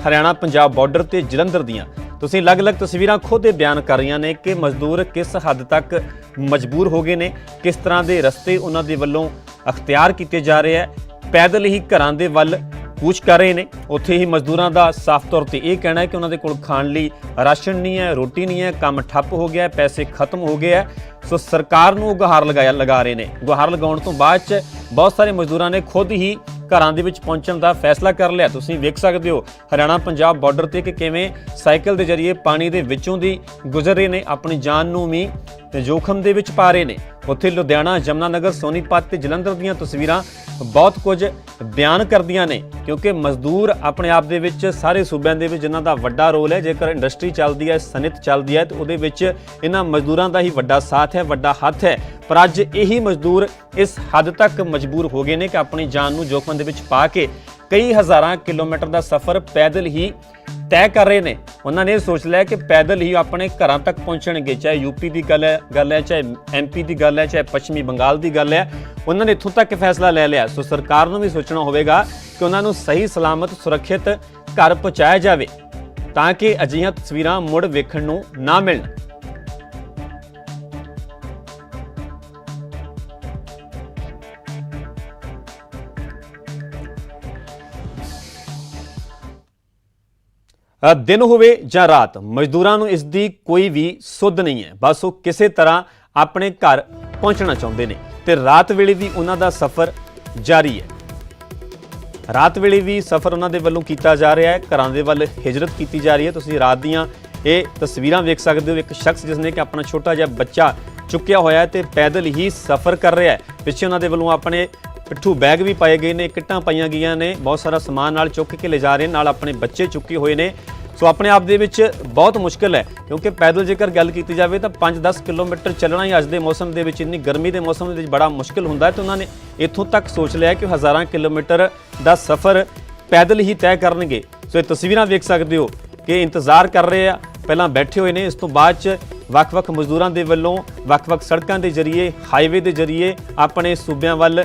ਹਰਿਆਣਾ ਪੰਜਾਬ ਬਾਰਡਰ ਤੇ ਜਲੰਧਰ ਦੀਆਂ। ਤੁਸੀਂ ਅਲੱਗ-ਅਲੱਗ ਤਸਵੀਰਾਂ ਖੁਦ ਬਿਆਨ ਕਰ ਰਹੀਆਂ ਨੇ ਕਿ ਮਜ਼ਦੂਰ ਕਿਸ ਹੱਦ ਤੱਕ ਮਜਬੂਰ ਹੋ ਗਏ ਨੇ, ਕਿਸ ਤਰ੍ਹਾਂ ਦੇ ਰਸਤੇ ਉਹਨਾਂ ਦੇ ਵੱਲੋਂ ਅਖਤਿਆਰ ਕੀਤੇ ਜਾ ਰਹੇ ਹੈ। ਪੈਦਲ ਹੀ ਘਰਾਂ ਦੇ ਵੱਲ ਕੂਚ ਕਰ ਰਹੇ ਨੇ। ਉੱਥੇ ਹੀ ਮਜ਼ਦੂਰਾਂ ਦਾ ਸਾਫ਼ ਤੌਰ ਤੇ ਇਹ ਕਹਿਣਾ ਹੈ ਕਿ ਉਹਨਾਂ ਦੇ ਕੋਲ ਖਾਣ ਲਈ ਰਾਸ਼ਨ ਨਹੀਂ ਹੈ, ਰੋਟੀ ਨਹੀਂ ਹੈ, ਕੰਮ ਠੱਪ ਹੋ ਗਿਆ, ਪੈਸੇ ਖਤਮ ਹੋ ਗਏ ਹੈ। ਸੋ ਸਰਕਾਰ ਨੂੰ ਗੁਹਾਰ ਲਗਾ ਰਹੇ ਨੇ। ਗੁਹਾਰ ਲਗਾਉਣ ਤੋਂ ਬਾਅਦ 'ਚ ਬਹੁਤ ਸਾਰੇ ਮਜ਼ਦੂਰਾਂ ਨੇ ਖੁਦ ਹੀ ਘਰਾਂ ਦੇ ਵਿੱਚ ਪਹੁੰਚਣ ਦਾ ਫੈਸਲਾ ਕਰ ਲਿਆ। ਤੁਸੀਂ ਵੇਖ ਸਕਦੇ ਹੋ ਹਰਿਆਣਾ ਪੰਜਾਬ ਬਾਰਡਰ ਤੇ ਕਿ ਕਿਵੇਂ ਸਾਈਕਲ ਦੇ ਜ਼ਰੀਏ ਪਾਣੀ ਦੇ ਵਿੱਚੋਂ ਦੀ ਗੁਜ਼ਰ ਰਹੇ ਨੇ, ਆਪਣੀ ਜਾਨ ਨੂੰ ਵੀ ਜੋਖਮ ਦੇ ਵਿੱਚ ਪਾ ਰਹੇ ਨੇ। ਉੱਥੇ ਲੁਧਿਆਣਾ, ਜਮਨਾਨਗਰ, ਸੋਨੀਪਤ ਤੇ ਜਲੰਧਰ ਦੀਆਂ ਤਸਵੀਰਾਂ ਬਹੁਤ ਕੁਝ ਬਿਆਨ ਕਰਦੀਆਂ ਨੇ, ਕਿਉਂਕਿ ਮਜ਼ਦੂਰ ਆਪਣੇ ਆਪ ਦੇ ਵਿੱਚ ਸਾਰੇ ਸੂਬਿਆਂ ਦੇ ਵਿੱਚ ਜਿਨ੍ਹਾਂ ਦਾ ਵੱਡਾ ਰੋਲ ਹੈ। ਜੇਕਰ ਇੰਡਸਟਰੀ ਚੱਲਦੀ ਹੈ, ਸਨਅਤ ਚੱਲਦੀ ਹੈ ਤਾਂ ਉਹਦੇ ਵਿੱਚ ਇਹਨਾਂ ਮਜ਼ਦੂਰਾਂ ਦਾ ਹੀ ਵੱਡਾ ਸਾਥ ਹੈ, ਵੱਡਾ ਹੱਥ ਹੈ। ਪਰ ਅੱਜ ਇਹੀ ਮਜ਼ਦੂਰ ਇਸ ਹੱਦ ਤੱਕ ਮਜਬੂਰ ਹੋ ਗਏ ਨੇ ਕਿ ਆਪਣੀ ਜਾਨ ਨੂੰ ਜੋਖਮ ਦੇ ਵਿੱਚ ਪਾ ਕੇ ਕਈ ਹਜ਼ਾਰਾਂ ਕਿਲੋਮੀਟਰ ਦਾ ਸਫ਼ਰ ਪੈਦਲ ਹੀ ਤੈਅ ਕਰ ਰਹੇ ਨੇ। ਉਹਨਾਂ ਨੇ ਸੋਚ ਲਿਆ ਕਿ ਪੈਦਲ ਹੀ ਆਪਣੇ ਘਰਾਂ ਤੱਕ ਪਹੁੰਚਣਗੇ, ਚਾਹੇ ਯੂਪੀ ਦੀ ਗੱਲ ਹੈ, ਚਾਹੇ ਐਮਪੀ ਦੀ ਗੱਲ ਹੈ, ਚਾਹੇ ਪੱਛਮੀ ਬੰਗਾਲ ਦੀ ਗੱਲ ਹੈ। ਉਹਨਾਂ ਨੇ ਇੱਥੋਂ ਤੱਕ ਫੈਸਲਾ ਲੈ ਲਿਆ। ਸੋ ਸਰਕਾਰ ਨੂੰ ਵੀ ਸੋਚਣਾ ਹੋਵੇਗਾ ਕਿ ਉਹਨਾਂ ਨੂੰ ਸਹੀ ਸਲਾਮਤ ਸੁਰੱਖਿਅਤ ਘਰ ਪਹੁੰਚਾਇਆ ਜਾਵੇ ਤਾਂ ਕਿ ਅਜਿਹੀਆਂ ਤਸਵੀਰਾਂ ਮੁੜ ਵੇਖਣ ਨੂੰ ਨਾ ਮਿਲਣ। दिन होवे ਜਾਂ रात, मजदूरां ਨੂੰ ਇਸ ਦੀ ਕੋਈ ਵੀ ਸੁੱਧ ਨਹੀਂ ਹੈ। ਬਸ ਉਹ ਕਿਸੇ ਤਰ੍ਹਾਂ ਆਪਣੇ ਘਰ ਪਹੁੰਚਣਾ ਚਾਹੁੰਦੇ ਨੇ ਤੇ ਰਾਤ ਵੇਲੇ ਵੀ ਉਹਨਾਂ ਦਾ ਸਫ਼ਰ ਜਾਰੀ ਹੈ। ਰਾਤ ਵੇਲੇ ਵੀ ਸਫ਼ਰ ਉਹਨਾਂ ਦੇ ਵੱਲੋਂ ਕੀਤਾ ਜਾ ਰਿਹਾ ਹੈ, ਘਰਾਂ ਦੇ ਵੱਲ ਹਿਜਰਤ ਕੀਤੀ ਜਾ ਰਹੀ ਹੈ। ਤੁਸੀਂ ਰਾਤ ਦੀਆਂ ਇਹ ਤਸਵੀਰਾਂ ਵੇਖ ਸਕਦੇ ਹੋ। ਇੱਕ ਸ਼ਖਸ ਜਿਸਨੇ ਕਿ ਆਪਣਾ ਛੋਟਾ ਜਿਹਾ ਬੱਚਾ ਚੁੱਕਿਆ ਹੋਇਆ ਹੈ ਤੇ ਪੈਦਲ ਹੀ ਸਫ਼ਰ ਕਰ ਰਿਹਾ ਹੈ। ਪਿੱਛੇ ਉਹਨਾਂ ਦੇ ਵੱਲੋਂ ਆਪਣੇ ਪਿੱਠੂ ਬੈਗ ਵੀ ਪਾਏ ਗਏ ਨੇ, ਕਿੱਟਾਂ ਪਾਈਆਂ ਗਈਆਂ ਨੇ, ਬਹੁਤ ਸਾਰਾ ਸਮਾਨ ਨਾਲ ਚੁੱਕ ਕੇ ਲਿਜਾ ਰਹੇ, ਨਾਲ ਆਪਣੇ ਬੱਚੇ ਚੁੱਕੇ ਹੋਏ ਨੇ। ਸੋ ਆਪਣੇ ਆਪ ਦੇ ਵਿੱਚ ਬਹੁਤ ਮੁਸ਼ਕਿਲ ਹੈ, ਕਿਉਂਕਿ ਪੈਦਲ ਜੇਕਰ ਗੱਲ ਕੀਤੀ ਜਾਵੇ ਤਾਂ 5-10 ਕਿਲੋਮੀਟਰ ਚੱਲਣਾ ਹੀ ਅੱਜ ਦੇ ਮੌਸਮ ਦੇ ਵਿੱਚ, ਇੰਨੀ ਗਰਮੀ ਦੇ ਮੌਸਮ ਦੇ ਵਿੱਚ ਬੜਾ ਮੁਸ਼ਕਿਲ ਹੁੰਦਾ ਹੈ। ਤੇ ਉਹਨਾਂ ਨੇ ਇੱਥੋਂ ਤੱਕ ਸੋਚ ਲਿਆ ਕਿ ਹਜ਼ਾਰਾਂ ਕਿਲੋਮੀਟਰ ਦਾ ਸਫ਼ਰ ਪੈਦਲ ਹੀ ਤੈਅ ਕਰਨਗੇ। ਸੋ ਇਹ ਤਸਵੀਰਾਂ ਵੇਖ ਸਕਦੇ ਹੋ ਕਿ ਇੰਤਜ਼ਾਰ ਕਰ ਰਹੇ ਆ, ਪਹਿਲਾਂ ਬੈਠੇ ਹੋਏ ਨੇ। ਇਸ ਤੋਂ ਬਾਅਦ 'ਚ ਵੱਖ-ਵੱਖ ਮਜ਼ਦੂਰਾਂ ਦੇ ਵੱਲੋਂ ਵੱਖ-ਵੱਖ ਸੜਕਾਂ ਦੇ ਜ਼ਰੀਏ, ਹਾਈਵੇ ਦੇ ਜ਼ਰੀਏ ਆਪਣੇ ਸੂਬਿਆਂ ਵੱਲ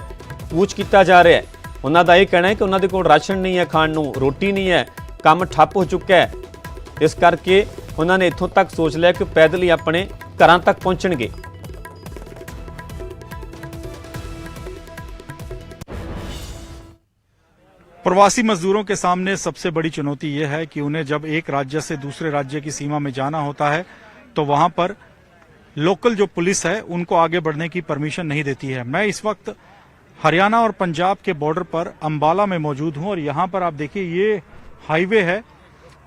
ਕੂਚ ਕੀਤਾ ਜਾ ਰਿਹਾ ਹੈ। ਉਹਨਾਂ ਦਾ ਇਹ ਕਹਿਣਾ ਹੈ ਕਿ ਉਹਨਾਂ ਦੇ ਕੋਲ ਰਾਸ਼ਨ ਨਹੀਂ ਹੈ, ਖਾਣ ਨੂੰ ਰੋਟੀ ਨਹੀਂ ਹੈ, ਕੰਮ ਠੱਪ ਹੋ ਚੁੱਕਾ ਹੈ। ਇਸ ਕਰਕੇ ਉਹਨਾਂ ਨੇ ਇੱਥੋਂ ਤੱਕ ਸੋਚ ਲਿਆ ਕਿ ਪੈਦਲ ਹੀ ਆਪਣੇ ਘਰਾਂ ਤੱਕ ਪਹੁੰਚਣਗੇ। प्रवासी मजदूरों के सामने सबसे बड़ी चुनौती यह है कि उन्हें जब एक राज्य से दूसरे राज्य की सीमा में जाना होता है तो वहां पर लोकल जो पुलिस है उनको आगे बढ़ने की परमिशन नहीं देती है। मैं इस वक्त हरियाणा और पंजाब के बॉर्डर पर अंबाला में मौजूद हूं और यहां पर आप देखिए ये हाईवे है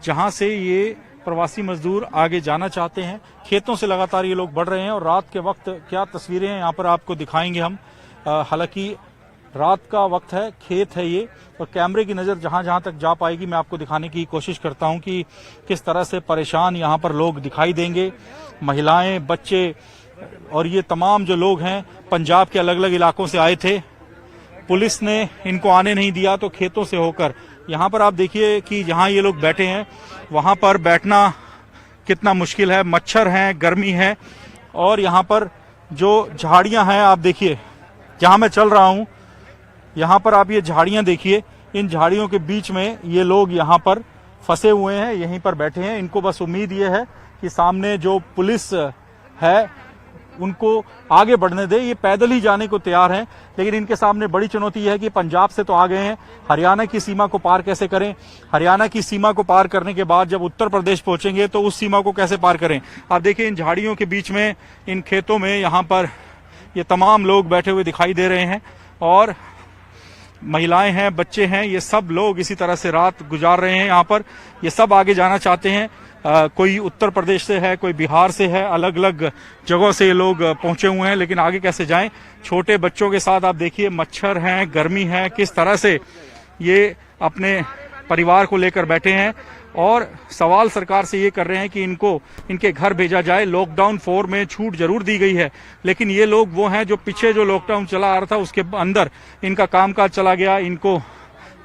जहां से ये प्रवासी मजदूर आगे जाना चाहते हैं। खेतों से लगातार ये लोग बढ़ रहे हैं और रात के वक्त क्या तस्वीरें हैं यहाँ पर आपको दिखाएंगे हम। हालांकि रात का वक्त है, खेत है ये, और कैमरे की नजर जहां जहां तक जा पाएगी मैं आपको दिखाने की कोशिश करता हूं कि किस तरह से परेशान यहाँ पर लोग दिखाई देंगे। महिलाएं, बच्चे और ये तमाम जो लोग हैं पंजाब के अलग अलग इलाकों से आए थे। पुलिस ने इनको आने नहीं दिया तो खेतों से होकर यहाँ पर आप देखिए कि जहां ये लोग बैठे हैं वहां पर बैठना कितना मुश्किल है। मच्छर हैं, गर्मी है, और यहाँ पर जो झाड़ियां हैं आप देखिए, जहां मैं चल रहा हूं यहाँ पर आप ये झाड़ियां देखिए, इन झाड़ियों के बीच में ये लोग यहाँ पर फंसे हुए हैं, यहीं पर बैठे हैं। इनको बस उम्मीद ये है कि सामने जो पुलिस है उनको आगे बढ़ने दे। ये पैदल ही जाने को तैयार हैं, लेकिन इनके सामने बड़ी चुनौती है कि पंजाब से तो आ गए हैं, हरियाणा की सीमा को पार कैसे करें। हरियाणा की सीमा को पार करने के बाद जब उत्तर प्रदेश पहुंचेंगे तो उस सीमा को कैसे पार करें। आप देखिए इन झाड़ियों के बीच में, इन खेतों में यहाँ पर ये तमाम लोग बैठे हुए दिखाई दे रहे हैं, और महिलाएं हैं, बच्चे हैं, ये सब लोग इसी तरह से रात गुजार रहे हैं यहाँ पर। ये सब आगे जाना चाहते हैं। कोई उत्तर प्रदेश से है, कोई बिहार से है, अलग अलग जगहों से ये लोग पहुंचे हुए हैं, लेकिन आगे कैसे जाएं। छोटे बच्चों के साथ आप देखिए मच्छर हैं, गर्मी है, किस तरह से ये अपने परिवार को लेकर बैठे हैं, और सवाल सरकार से ये कर रहे हैं कि इनको इनके घर भेजा जाए। लॉकडाउन 4 में छूट जरूर दी गई है, लेकिन ये लोग वो हैं जो पीछे जो लॉकडाउन चला आ रहा था उसके अंदर इनका कामकाज चला गया, इनको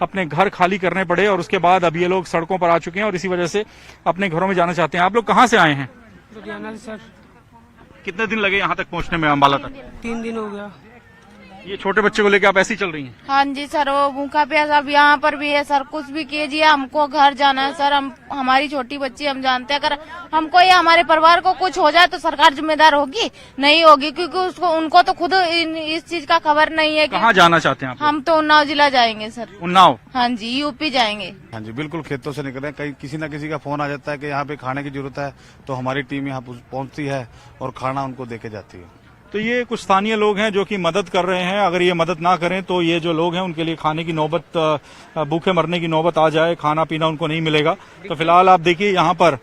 अपने घर खाली करने पड़े, और उसके बाद अब ये लोग सड़कों पर आ चुके हैं और इसी वजह से अपने घरों में जाना चाहते हैं। आप लोग कहाँ से आए हैं? लुधियाना सर। कितने दिन लगे यहाँ तक पहुँचने में, अम्बाला तक? 3 दिन हो गया। ये छोटे बच्चे को लेकर आप ऐसे ही चल रही हैं? हाँ जी सर, वो भूखा प्यासा अब यहाँ पर भी है सर, कुछ भी कीजिए, हमको घर जाना है सर। हम हमारी छोटी बच्ची, हम जानते हैं अगर हमको या हमारे परिवार को कुछ हो जाए तो सरकार जिम्मेदार होगी? नहीं होगी, क्योंकि उसको उनको तो खुद इस चीज का खबर नहीं है। कहाँ जाना चाहते हैं आप? हम तो उन्नाव जिला जाएंगे सर। उन्नाव? हाँ जी, यूपी जाएंगे। हाँ जी, बिल्कुल खेतों से निकले, कहीं किसी न किसी का फोन आ जाता है कि यहाँ पे खाने की जरूरत है, तो हमारी टीम यहाँ पहुँचती है और खाना उनको देके जाती है। तो ये कुछ स्थानीय लोग हैं जो कि मदद कर रहे हैं। अगर ये मदद ना करें तो ये जो लोग हैं उनके लिए खाने की नौबत, भूखे मरने की नौबत आ जाए, खाना पीना उनको नहीं मिलेगा। तो फिलहाल आप देखिए यहाँ पर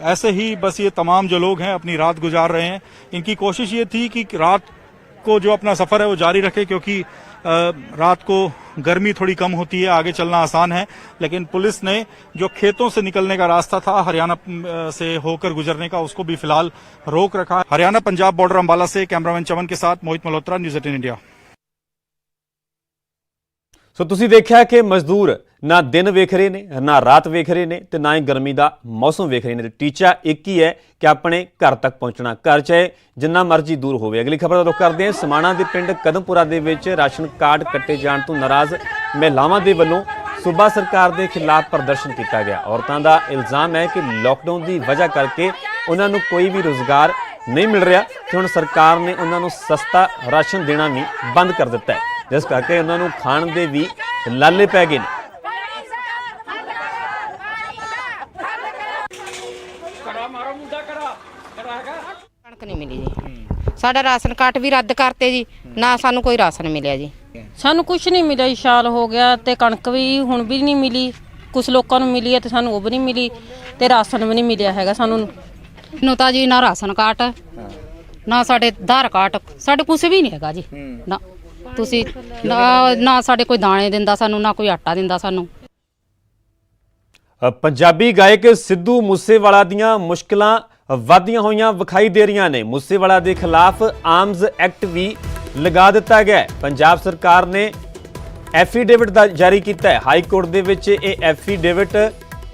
ऐसे ही बस ये तमाम जो लोग हैं अपनी रात गुजार रहे हैं। इनकी कोशिश ये थी कि रात को जो अपना सफर है वो जारी रखे, क्योंकि रात को गर्मी थोड़ी कम होती है, आगे चलना आसान है। लेकिन पुलिस ने जो खेतों से निकलने का रास्ता था हरियाणा से होकर गुजरने का, उसको भी फिलहाल रोक रखा। हरियाणा पंजाब बॉर्डर अंबाला से कैमरामैन चमन के साथ मोहित मल्होत्रा, न्यूज़ 18 इंडिया। ਸੋ ਤੁਸੀਂ ਦੇਖਿਆ ਕਿ ਮਜ਼ਦੂਰ ਨਾ ਦਿਨ ਵੇਖ ਰਹੇ ਨੇ, ਨਾ ਰਾਤ ਵੇਖ ਰਹੇ ਨੇ ਤੇ ਨਾ ਹੀ ਗਰਮੀ ਦਾ ਮੌਸਮ ਵੇਖ ਰਹੇ ਨੇ। ਤੇ ਟੀਚਾ ਇੱਕ ਹੀ ਹੈ ਕਿ ਆਪਣੇ ਘਰ ਤੱਕ ਪਹੁੰਚਣਾ, ਘਰ ਚਾਹੇ ਜਿੰਨਾ ਮਰਜ਼ੀ ਦੂਰ ਹੋਵੇ। ਅਗਲੀ ਖਬਰ ਦਾ ਰੁਖ ਕਰਦੇ ਹਾਂ। ਸਮਾਣਾ ਦੇ ਪਿੰਡ ਕਦਮਪੁਰਾ ਦੇ ਵਿੱਚ ਰਾਸ਼ਨ ਕਾਰਡ ਕੱਟੇ ਜਾਣ ਤੋਂ ਨਾਰਾਜ਼ ਮਹਿਲਾਵਾਂ ਦੇ ਵੱਲੋਂ ਸੂਬਾ ਸਰਕਾਰ ਦੇ ਖਿਲਾਫ ਪ੍ਰਦਰਸ਼ਨ ਕੀਤਾ ਗਿਆ। ਔਰਤਾਂ ਦਾ ਇਲਜ਼ਾਮ ਹੈ ਕਿ ਲੋਕਡਾਊਨ ਦੀ ਵਜ੍ਹਾ ਕਰਕੇ ਉਹਨਾਂ ਨੂੰ ਕੋਈ ਵੀ ਰੁਜ਼ਗਾਰ ਨਹੀਂ ਮਿਲ ਰਿਹਾ ਤੇ ਹੁਣ ਸਰਕਾਰ ਨੇ ਉਹਨਾਂ ਨੂੰ ਸਸਤਾ ਰਾਸ਼ਨ ਦੇਣਾ ਵੀ ਬੰਦ ਕਰ ਦਿੱਤਾ ਹੈ, ਜਿਸ ਕਰਕੇ ਉਹਨਾਂ ਨੂੰ ਖਾਣ ਦੇ ਵੀ ਲਾਲੇ ਪੈ ਗਏ ਨੇ। ਕਣਕ ਨਹੀਂ ਮਿਲੀ ਜੀ, ਸਾਡਾ ਰਾਸ਼ਨ ਕਾਰਡ ਵੀ ਰੱਦ ਕਰਤੇ ਜੀ, ਨਾ ਸਾਨੂੰ ਕੋਈ ਰਾਸ਼ਨ ਮਿਲਿਆ ਜੀ। ਸਾਨੂੰ ਕੁਝ ਨਹੀਂ ਮਿਲਿਆ ਜੀ, ਸਾਲ ਹੋ ਗਿਆ ਤੇ ਕਣਕ ਵੀ ਹੁਣ ਵੀ ਨਹੀਂ ਮਿਲੀ। ਕੁਝ ਲੋਕਾਂ ਨੂੰ ਮਿਲੀ ਹੈ ਤੇ ਸਾਨੂੰ ਉਹ ਵੀ ਨਹੀਂ ਮਿਲੀ ਤੇ ਰਾਸ਼ਨ ਵੀ ਨਹੀਂ ਮਿਲਿਆ ਹੈਗਾ ਸਾਨੂੰ। ਨੂੰ ਤਾਂ ਜੀ ਨਾ ਰਾਸ਼ਨ ਕਾਰਡ ਨਾ ਸਾਡੇ ਆਧਾਰ ਕਾਰਡ, ਸਾਡੇ ਕੁਝ ਵੀ ਨਹੀਂ ਹੈਗਾ ਜੀ। ਨਾ ਤੁਸੀਂ ਨਾ ਸਾਡੇ ਕੋਈ ਦਾਣੇ ਦਿੰਦਾ ਸਾਨੂੰ, ਨਾ ਕੋਈ ਆਟਾ ਦਿੰਦਾ ਸਾਨੂੰ। ਪੰਜਾਬੀ ਗਾਇਕ ਸਿੱਧੂ ਮੂਸੇਵਾਲਾ ਦੀਆਂ ਮੁਸ਼ਕਲਾਂ ਵਧਦੀਆਂ ਹੋਈਆਂ ਵਿਖਾਈ ਦੇ ਰਹੀਆਂ ਨੇ। ਮੂਸੇਵਾਲਾ ਦੇ ਖਿਲਾਫ ਆਰਮਜ਼ ਐਕਟ ਵੀ ਲਗਾ ਦਿੱਤਾ ਗਿਆ ਹੈ। ਪੰਜਾਬ ਸਰਕਾਰ ਨੇ ਐਫੀਡੇਵਿਟ ਜਾਰੀ ਕੀਤਾ ਹੈ। ਹਾਈ ਕੋਰਟ ਦੇ ਵਿੱਚ ਇਹ ਐਫੀਡੇਵਿਟ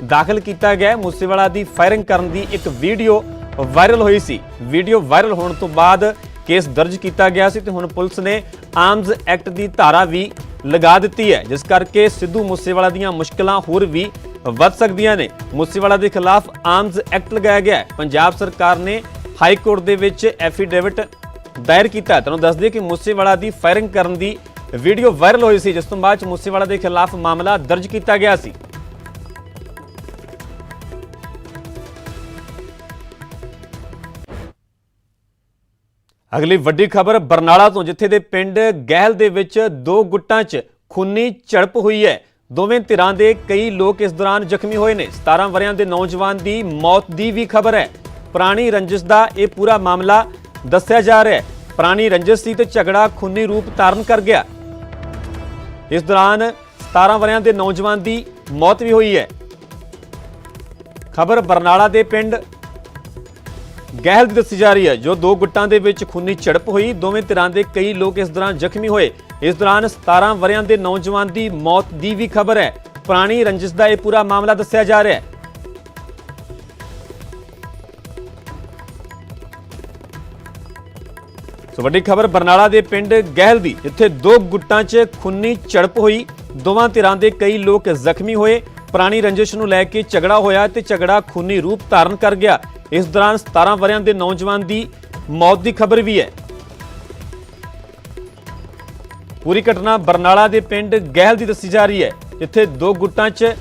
ਦਾਖਲ ਕੀਤਾ ਗਿਆ ਹੈ। ਮੂਸੇਵਾਲਾ ਦੀ ਫਾਇਰਿੰਗ ਕਰਨ ਦੀ ਇੱਕ ਵੀਡੀਓ ਵਾਇਰਲ ਹੋਈ ਸੀ। ਵੀਡੀਓ ਵਾਇਰਲ ਹੋਣ ਤੋਂ ਬਾਅਦ ਕੇਸ ਦਰਜ ਕੀਤਾ ਗਿਆ ਸੀ ਤੇ ਹੁਣ ਪੁਲਿਸ ਨੇ ਆਰਮਜ਼ ਐਕਟ ਦੀ ਧਾਰਾ ਵੀ ਲਗਾ ਦਿੱਤੀ ਹੈ, ਜਿਸ ਕਰਕੇ ਸਿੱਧੂ ਮੂਸੇਵਾਲਾ ਦੀਆਂ ਮੁਸ਼ਕਲਾਂ ਹੋਰ ਵੀ ਵੱਧ ਸਕਦੀਆਂ ਨੇ। ਮੂਸੇਵਾਲਾ ਦੇ ਖਿਲਾਫ ਆਰਮਜ਼ ਐਕਟ ਲਗਾਇਆ ਗਿਆ ਹੈ। ਪੰਜਾਬ ਸਰਕਾਰ ਨੇ ਹਾਈ ਕੋਰਟ ਦੇ ਵਿੱਚ ਐਫੀਡੇਵਿਟ ਦਾਇਰ ਕੀਤਾ। ਤੁਹਾਨੂੰ ਦੱਸ ਦਈਏ ਕਿ ਮੂਸੇਵਾਲਾ ਦੀ ਫਾਇਰਿੰਗ ਕਰਨ ਦੀ ਵੀਡੀਓ ਵਾਇਰਲ ਹੋਈ ਸੀ, ਜਿਸ ਤੋਂ ਬਾਅਦ ਮੂਸੇਵਾਲਾ ਦੇ ਖਿਲਾਫ ਮਾਮਲਾ ਦਰਜ ਕੀਤਾ ਗਿਆ ਸੀ। ਅਗਲੀ ਵੱਡੀ ਖਬਰ ਬਰਨਾਲਾ ਤੋਂ, ਜਿੱਥੇ ਦੇ ਪਿੰਡ ਗਹਿਲ ਦੇ ਵਿੱਚ ਦੋ ਗੁੱਟਾਂ 'ਚ ਖੂਨੀ ਝੜਪ ਹੋਈ ਹੈ। ਦੋਵੇਂ ਧਿਰਾਂ ਦੇ ਕਈ ਲੋਕ ਇਸ ਦੌਰਾਨ ਜ਼ਖਮੀ ਹੋਏ ਨੇ। 17 ਵਰ੍ਹਿਆਂ ਦੇ ਨੌਜਵਾਨ ਦੀ ਮੌਤ ਦੀ ਵੀ ਖਬਰ ਹੈ। ਪੁਰਾਣੀ ਰੰਜਿਸ਼ ਦਾ ਇਹ ਪੂਰਾ ਮਾਮਲਾ ਦੱਸਿਆ ਜਾ ਰਿਹਾ ਹੈ। ਪੁਰਾਣੀ ਰੰਜਿਸ਼ ਸੀ ਤੇ ਝਗੜਾ ਖੂਨੀ ਰੂਪ ਧਾਰਨ ਕਰ ਗਿਆ। ਇਸ ਦੌਰਾਨ 17 ਵਰ੍ਹਿਆਂ ਦੇ ਨੌਜਵਾਨ ਦੀ ਮੌਤ ਵੀ ਹੋਈ ਹੈ। ਖਬਰ ਬਰਨਾਲਾ ਦੇ ਪਿੰਡ ਗਹਿਲ ਦੀ ਦੱਸੀ ਜਾ ਰਹੀ ਹੈ, ਜੋ ਦੋ ਗੁੱਟਾਂ ਦੇ ਵਿੱਚ ਖੂਨੀ ਝੜਪ ਹੋਈ। ਦੋਵੇਂ ਧਿਰਾਂ ਦੇ ਕਈ ਲੋਕ ਇਸ ਦੌਰਾਨ ਜ਼ਖਮੀ ਹੋਏ। ਇਸ ਦੌਰਾਨ 17 ਵਰ੍ਹਿਆਂ ਦੇ ਨੌਜਵਾਨ ਦੀ ਮੌਤ ਦੀ ਵੀ ਖਬਰ ਹੈ। ਪੁਰਾਣੀ ਰੰਜਿਸ਼ ਦਾ ਇਹ ਪੂਰਾ ਮਾਮਲਾ ਦੱਸਿਆ ਜਾ ਰਿਹਾ ਹੈ। ਸੋ ਵੱਡੀ ਖਬਰ ਬਰਨਾਲਾ ਦੇ ਪਿੰਡ ਗਹਿਲ ਦੀ, ਜਿੱਥੇ ਦੋ ਗੁੱਟਾਂ 'ਚ ਖੂਨੀ ਝੜਪ ਹੋਈ। ਦੋਵਾਂ ਧਿਰਾਂ ਦੇ ਕਈ ਲੋਕ ਜ਼ਖਮੀ ਹੋਏ। ਪੁਰਾਣੀ ਰੰਜਿਸ਼ ਨੂੰ ਲੈ ਕੇ ਝਗੜਾ ਹੋਇਆ ਤੇ ਝਗੜਾ ਖੂਨੀ ਰੂਪ ਧਾਰਨ ਕਰ ਗਿਆ। ਇਸ ਦੌਰਾਨ 17 ਵਰ੍ਹਿਆਂ ਦੇ ਨੌਜਵਾਨ ਦੀ ਮੌਤ ਦੀ ਖਬਰ ਵੀ ਹੈ। ਪੂਰੀ ਘਟਨਾ ਬਰਨਾਲਾ ਦੇ ਪਿੰਡ ਗਹਿਲ ਦੀ ਦੱਸੀ ਜਾ ਰਹੀ ਹੈ, ਜਿੱਥੇ ਦੋ ਗੁੱਟਾਂ 'ਚ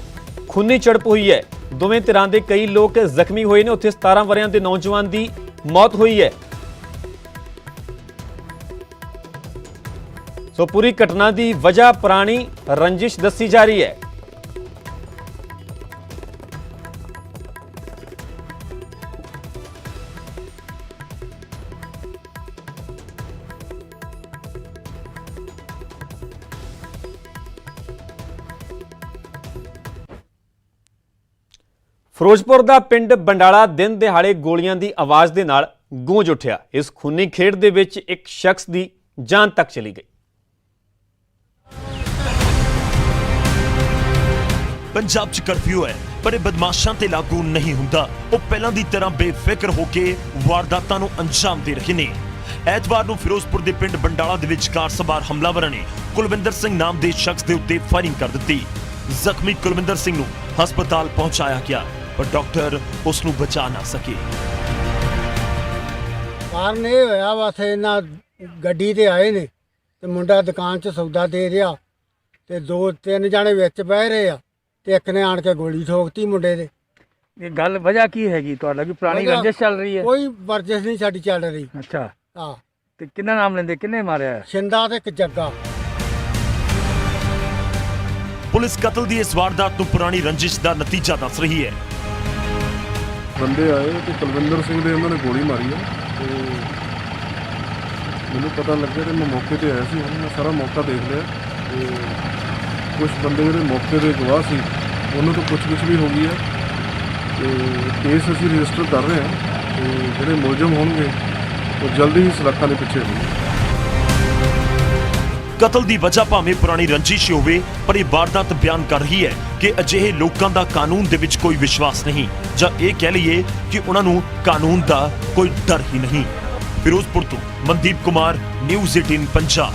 ਖੂਨੀ ਝੜਪ ਹੋਈ ਹੈ। ਦੋਵੇਂ ਧਿਰਾਂ ਦੇ ਕਈ ਲੋਕ ਜ਼ਖਮੀ ਹੋਏ ਨੇ। ਉੱਥੇ 17 ਵਰ੍ਹਿਆਂ ਦੇ ਨੌਜਵਾਨ ਦੀ ਮੌਤ ਹੋਈ ਹੈ। ਸੋ ਪੂਰੀ ਘਟਨਾ ਦੀ ਵਜ੍ਹਾ ਪੁਰਾਣੀ ਰੰਜਿਸ਼ ਦੱਸੀ ਜਾ ਰਹੀ ਹੈ। ਫਿਰੋਜ਼ਪੁਰ ਦਾ ਪਿੰਡ ਬੰਡਾਲਾ ਦਿਨ ਦਿਹਾੜੇ ਗੋਲੀਆਂ ਦੀ ਆਵਾਜ਼ ਦੇ ਨਾਲ ਗੂੰਜ ਉੱਠਿਆ। ਇਸ ਖੂਨੀ ਖੇਡ ਦੇ ਵਿੱਚ ਇੱਕ ਸ਼ਖਸ ਦੀ ਜਾਨ ਤੱਕ ਚਲੀ ਗਈ। ਪੰਜਾਬ 'ਚ ਕਰਫਿਊ ਹੈ, ਪਰ ਇਹ ਬਦਮਾਸ਼ਾਂ ਤੇ ਲਾਗੂ ਨਹੀਂ ਹੁੰਦਾ। ਉਹ ਪਹਿਲਾਂ ਦੀ ਤਰ੍ਹਾਂ ਬੇਫਿਕਰ ਹੋ ਕੇ ਵਾਰਦਾਤਾਂ ਨੂੰ ਅੰਜਾਮ ਦੇ ਰਹੇ ਨੇ। ਐਤਵਾਰ ਨੂੰ ਫਿਰੋਜ਼ਪੁਰ ਦੇ ਪਿੰਡ ਬੰਡਾਲਾ ਦੇ ਵਿੱਚ ਕਾਰ ਸਵਾਰ ਹਮਲਾਵਰਾਂ ਨੇ ਕੁਲਵਿੰਦਰ ਸਿੰਘ ਨਾਮ ਦੇ ਸ਼ਖਸ ਦੇ ਉੱਤੇ ਫਾਇਰਿੰਗ ਕਰ ਦਿੱਤੀ। ਜ਼ਖਮੀ ਕੁਲਵਿੰਦਰ ਸਿੰਘ ਨੂੰ ਹਸਪਤਾਲ ਪਹੁੰਚਾਇਆ ਗਿਆ ਪਰ ਡਾਕਟਰ ਉਸ ਨੂੰ ਬਚਾ ਨਾ ਸਕੇ। ਕਾਰਨ ਇਹ ਹੋਇਆ ਬਸ ਇਹਨਾਂ ਗੱਡੀ ਤੇ ਆਏ ਨੇ ਤੇ ਮੁੰਡਾ ਦੁਕਾਨ 'ਚ ਸੌਦਾ ਦੇ ਰਿਹਾ ਤੇ 2-3 ਜਾਣੇ ਵਿੱਚ ਬਹਿ ਰਹੇ ਆ ਤੇ ਇੱਕ ਨੇ ਆਣ ਕੇ ਗੋਲੀ ਠੋਕਤੀ ਮੁੰਡੇ ਦੇ। ਇਹ ਗੱਲ ਵਜ੍ਹਾ ਕੀ ਹੈਗੀ ਤੁਹਾਡਾ ਕਿ ਪੁਰਾਣੀ ਰੰਜਿਸ਼ ਚੱਲ ਰਹੀ ਹੈ? ਕੋਈ ਵਰਜਿਸ਼ ਨਹੀਂ ਸਾਡੀ ਚੱਲ ਰਹੀ। ਅੱਛਾ ਹਾਂ ਤੇ ਕਿੰਨਾ ਨਾਮ ਲੈਂਦੇ, ਕਿੰਨੇ ਮਾਰਿਆ? ਸ਼ਿੰਦਾ ਤੇ ਇੱਕ ਜੱਗਾ। ਪੁਲਿਸ ਕਤਲ ਦੀ ਇਸ ਵਾਰਦਾਤ ਨੂੰ ਪੁਰਾਣੀ ਰੰਜਿਸ਼ ਦਾ ਨਤੀਜਾ ਦੱਸ ਰਹੀ ਹੈ। ਬੰਦੇ ਆਏ ਤੇ ਕੁਲਵਿੰਦਰ ਸਿੰਘ ਦੇ ਉਹਨਾਂ ਨੇ ਗੋਲੀ ਮਾਰੀ ਹੈ ਤੇ ਮੈਨੂੰ ਪਤਾ ਲੱਗਿਆ ਤੇ ਮੈਂ ਮੌਕੇ ਤੇ ਆਇਆ ਸੀ। ਹੁਣ ਮੈਂ ਸਾਰਾ ਮੌਕਾ ਦੇਖ ਲਿਆ ਤੇ ਕੁਝ ਬੰਦੇ ਜਿਹੜੇ ਮੌਕੇ ਦੇ ਗਵਾਹ ਸੀ ਉਹਨਾਂ ਤੋਂ ਪੁੱਛਗਿੱਛ ਵੀ ਹੋ ਗਈ ਹੈ ਤੇ ਕੇਸ ਅਸੀਂ ਰਜਿਸਟਰ ਕਰ ਰਹੇ ਹਾਂ ਤੇ ਜਿਹੜੇ ਮੁਲਜ਼ਮ ਹੋਣਗੇ ਉਹ ਜਲਦੀ ਹੀ ਸਲਾਖਾਂ ਦੇ ਪਿੱਛੇ ਹੋਣਗੇ। ਕਤਲ ਦੀ ਵਜ੍ਹਾ ਭਾਵੇਂ ਪੁਰਾਣੀ ਰੰਜਿਸ਼ ਹੋਵੇ ਪਰ ਇਹ ਵਾਰਦਾਤ ਬਿਆਨ ਕਰ ਰਹੀ ਹੈ ਕਿ ਅਜਿਹੇ ਲੋਕਾਂ ਦਾ ਕਾਨੂੰਨ ਦੇ ਵਿੱਚ ਕੋਈ ਵਿਸ਼ਵਾਸ ਨਹੀਂ ਜਾਂ ਇਹ ਕਹਿ ਲਈਏ ਕਿ ਉਹਨਾਂ ਨੂੰ ਕਾਨੂੰਨ ਦਾ ਕੋਈ ਡਰ ਹੀ ਨਹੀਂ। ਫਿਰੋਜ਼ਪੁਰ ਤੋਂ ਮਨਦੀਪ ਕੁਮਾਰ, ਨਿਊਜ਼ 18 ਪੰਜਾਬ।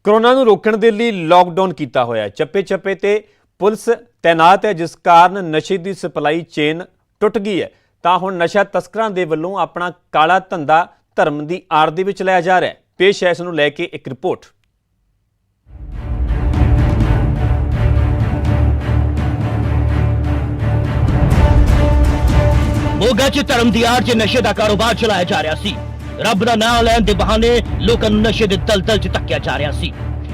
ਕੋਰੋਨਾ ਨੂੰ ਰੋਕਣ ਦੇ ਲਈ ਲਾਕਡਾਊਨ ਕੀਤਾ ਹੋਇਆ ਹੈ। ਚੱਪੇ-ਚੱਪੇ ਤੇ ਪੁਲਿਸ ਤੈਨਾਤ ਹੈ ਜਿਸ ਕਾਰਨ ਨਸ਼ੇ ਦੀ ਸਪਲਾਈ ਚੇਨ ਟੁੱਟ ਗਈ ਹੈ ਤਾਂ ਹੁਣ ਨਸ਼ਾ ਤਸਕਰਾਂ ਦੇ ਵੱਲੋਂ ਆਪਣਾ ਕਾਲਾ ਧੰਦਾ ਧਰਮ ਦੀ ਆੜ ਦੇ ਵਿੱਚ ਲਾਇਆ ਜਾ ਰਿਹਾ ਹੈ। ਪੇਸ਼ ਹੈ ਇਸ ਨੂੰ ਲੈ ਕੇ ਇੱਕ ਰਿਪੋਰਟ। ਮੋਗਾ 'ਚ ਧਰਮ ਦੀ ਆੜ 'ਚ ਨਸ਼ੇ ਦਾ ਕਾਰੋਬਾਰ ਚਲਾਇਆ ਜਾ ਰਿਹਾ ਸੀ। ਰੱਬ ਦਾ ਨਾਮ ਲੈਣ ਦੇ ਬਹਾਨੇ ਲੋਕਾਂ ਨੂੰ ਨਸ਼ੇ ਦੇ ਦਲਦਲ 'ਚ ਧੱਕਿਆ ਜਾ ਰਿਹਾ ਸੀ।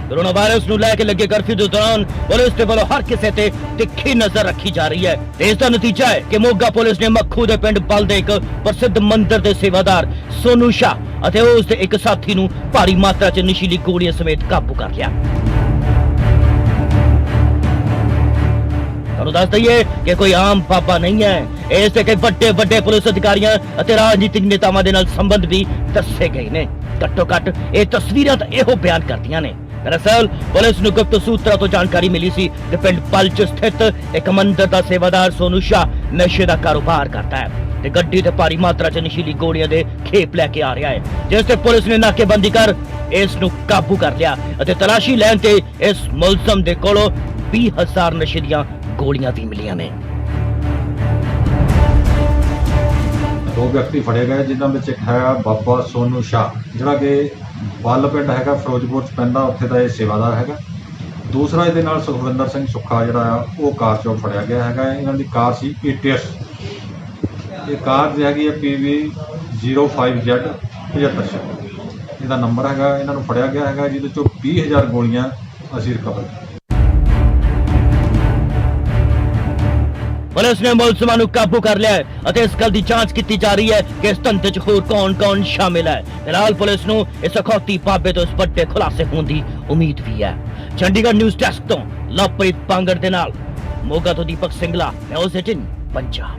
ਕੋਰੋਨਾ ਵਾਇਰਸ ਨੂੰ ਲੈ ਕੇ ਲੱਗੇ ਕਰਫਿਊ ਦੇ ਦੌਰਾਨ ਪੁਲਿਸ ਦੇ ਵੱਲੋਂ ਹਰ ਕਿਸੇ ਤੇ ਤਿੱਖੀ ਨਜ਼ਰ ਰੱਖੀ ਜਾ ਰਹੀ ਹੈ ਤੇ ਇਸ ਦਾ ਨਤੀਜਾ ਹੈ ਕਿ ਮੋਗਾ ਪੁਲਿਸ ਨੇ ਮੱਖੂ ਦੇ ਪਿੰਡ ਬਲ ਦੇ ਇੱਕ ਪ੍ਰਸਿੱਧ ਮੰਦਿਰ ਦੇ ਸੇਵਾਦਾਰ ਸੋਨੂ ਸ਼ਾਹ ਅਤੇ ਉਸ ਦੇ ਇੱਕ ਸਾਥੀ ਨੂੰ ਭਾਰੀ ਮਾਤਰਾ 'ਚ ਨਸ਼ੀਲੀ ਗੋਲੀਆਂ ਸਮੇਤ ਕਾਬੂ ਕਰ ਲਿਆ। ਤੁਹਾਨੂੰ ਦੱਸ ਦਈਏ ਕਿ ਕੋਈ ਆਮ ਬਾਬਾ ਨਹੀਂ ਹੈ। ਇਸ ਦੇ ਕਈ ਵੱਡੇ ਪੁਲਿਸ ਅਧਿਕਾਰੀਆਂ ਅਤੇ ਰਾਜਨੀਤਿਕ ਨੇਤਾਵਾਂ ਦੇ ਨਾਲ ਸੰਬੰਧ ਵੀ ਦੱਸੇ ਗਏ ਨੇ। ਘੱਟੋ ਘੱਟ ਇਹ ਤਸਵੀਰਾਂ ਤਾਂ ਇਹੋ ਬਿਆਨ ਕਰਦੀਆਂ ਨੇ। ਦਰਅਸਲ ਪੁਲਿਸ ਨੂੰ ਗੁਪਤ ਸੂਤਰਾਂ ਤੋਂ ਜਾਣਕਾਰੀ ਮਿਲੀ ਸੀ ਕਿ ਪਿੰਡ ਪਲ 'ਚ ਸਥਿਤ ਇੱਕ ਮੰਦਿਰ ਦਾ ਸੇਵਾਦਾਰ ਸੋਨੂ ਸ਼ਾਹ ਨਸ਼ੇ ਦਾ ਕਾਰੋਬਾਰ ਕਰਦਾ ਹੈ ਤੇ ਗੱਡੀ ਤੇ ਭਾਰੀ ਮਾਤਰਾ 'ਚ ਨਸ਼ੀਲੀ ਗੋਲੀਆਂ ਦੇ ਖੇਪ ਲੈ ਕੇ ਆ ਰਿਹਾ ਹੈ, ਜਿਸ ਤੇ ਪੁਲਿਸ ਨੇ ਨਾਕੇਬੰਦੀ ਕਰ ਇਸ ਨੂੰ ਕਾਬੂ ਕਰ ਲਿਆ ਅਤੇ ਤਲਾਸ਼ੀ ਲੈਣ ਤੇ ਇਸ ਮੁਲਜ਼ਮ ਦੇ ਕੋਲੋਂ 20,000 ਨਸ਼ੇ ਦੀਆਂ ਗੋਲੀਆਂ ਵੀ ਮਿਲੀਆਂ ਨੇ। 2 ਵਿਅਕਤੀ ਫੜੇ ਗਏ ਜਿਨ੍ਹਾਂ ਵਿੱਚ ਇੱਕ ਹੈ ਬਾਬਾ ਸੋਨੂ ਸ਼ਾਹ ਜਿਹੜਾ ਕਿ ਬੱਲ ਪਿੰਡ ਹੈਗਾ ਫਿਰੋਜ਼ਪੁਰ 'ਚ ਪੈਂਦਾ, ਉੱਥੇ ਦਾ ਇਹ ਸੇਵਾਦਾਰ ਹੈਗਾ। ਦੂਸਰਾ ਇਹਦੇ ਨਾਲ ਸੁਖਵਿੰਦਰ ਸਿੰਘ ਸੁੱਖਾ ਜਿਹੜਾ ਆ ਉਹ ਕਾਰ 'ਚੋਂ ਫੜਿਆ ਗਿਆ ਹੈਗਾ। ਇਹਨਾਂ ਦੀ ਕਾਰ ਸੀ ETS। ਇਹ ਕਾਰ ਜਿਹੜੀ ਹੈਗੀ ਹੈ PV 05Z 75 ਇਹਦਾ ਨੰਬਰ ਹੈਗਾ। ਇਹਨਾਂ ਨੂੰ ਫੜਿਆ ਗਿਆ ਹੈਗਾ ਜਿਹਦੇ 'ਚੋਂ 20,000 ਗੋਲੀਆਂ ਅਸੀਂ ਰਿਕਵਰ ਕੀਤੀਆਂ। ਪੁਲਿਸ ਨੇ ਮੁਲਜ਼ਮਾਂ ਨੂੰ ਕਾਬੂ ਕਰ ਲਿਆ ਹੈ ਅਤੇ ਇਸ ਗੱਲ ਦੀ ਜਾਂਚ ਕੀਤੀ ਜਾ ਰਹੀ ਹੈ ਕਿ ਇਸ ਧੰਦੇ 'ਚ ਹੋਰ ਕੌਣ ਸ਼ਾਮਿਲ ਹੈ। ਫਿਲਹਾਲ ਪੁਲਿਸ ਨੂੰ ਇਸ ਅਖੌਤੀ ਬਾਬੇ ਤੋਂ ਇਸ ਵੱਡੇ ਖੁਲਾਸੇ ਹੋਣ ਦੀ ਉਮੀਦ ਵੀ ਹੈ। ਚੰਡੀਗੜ੍ਹ ਨਿਊਜ਼ ਡੈਸਕ ਤੋਂ ਲਵਪ੍ਰੀਤ ਪਾਂਗੜ ਦੇ ਨਾਲ ਮੋਗਾ ਤੋਂ ਦੀਪਕ ਸਿੰਗਲਾ, ਨਿਊਜ਼ 18 ਪੰਜਾਬ।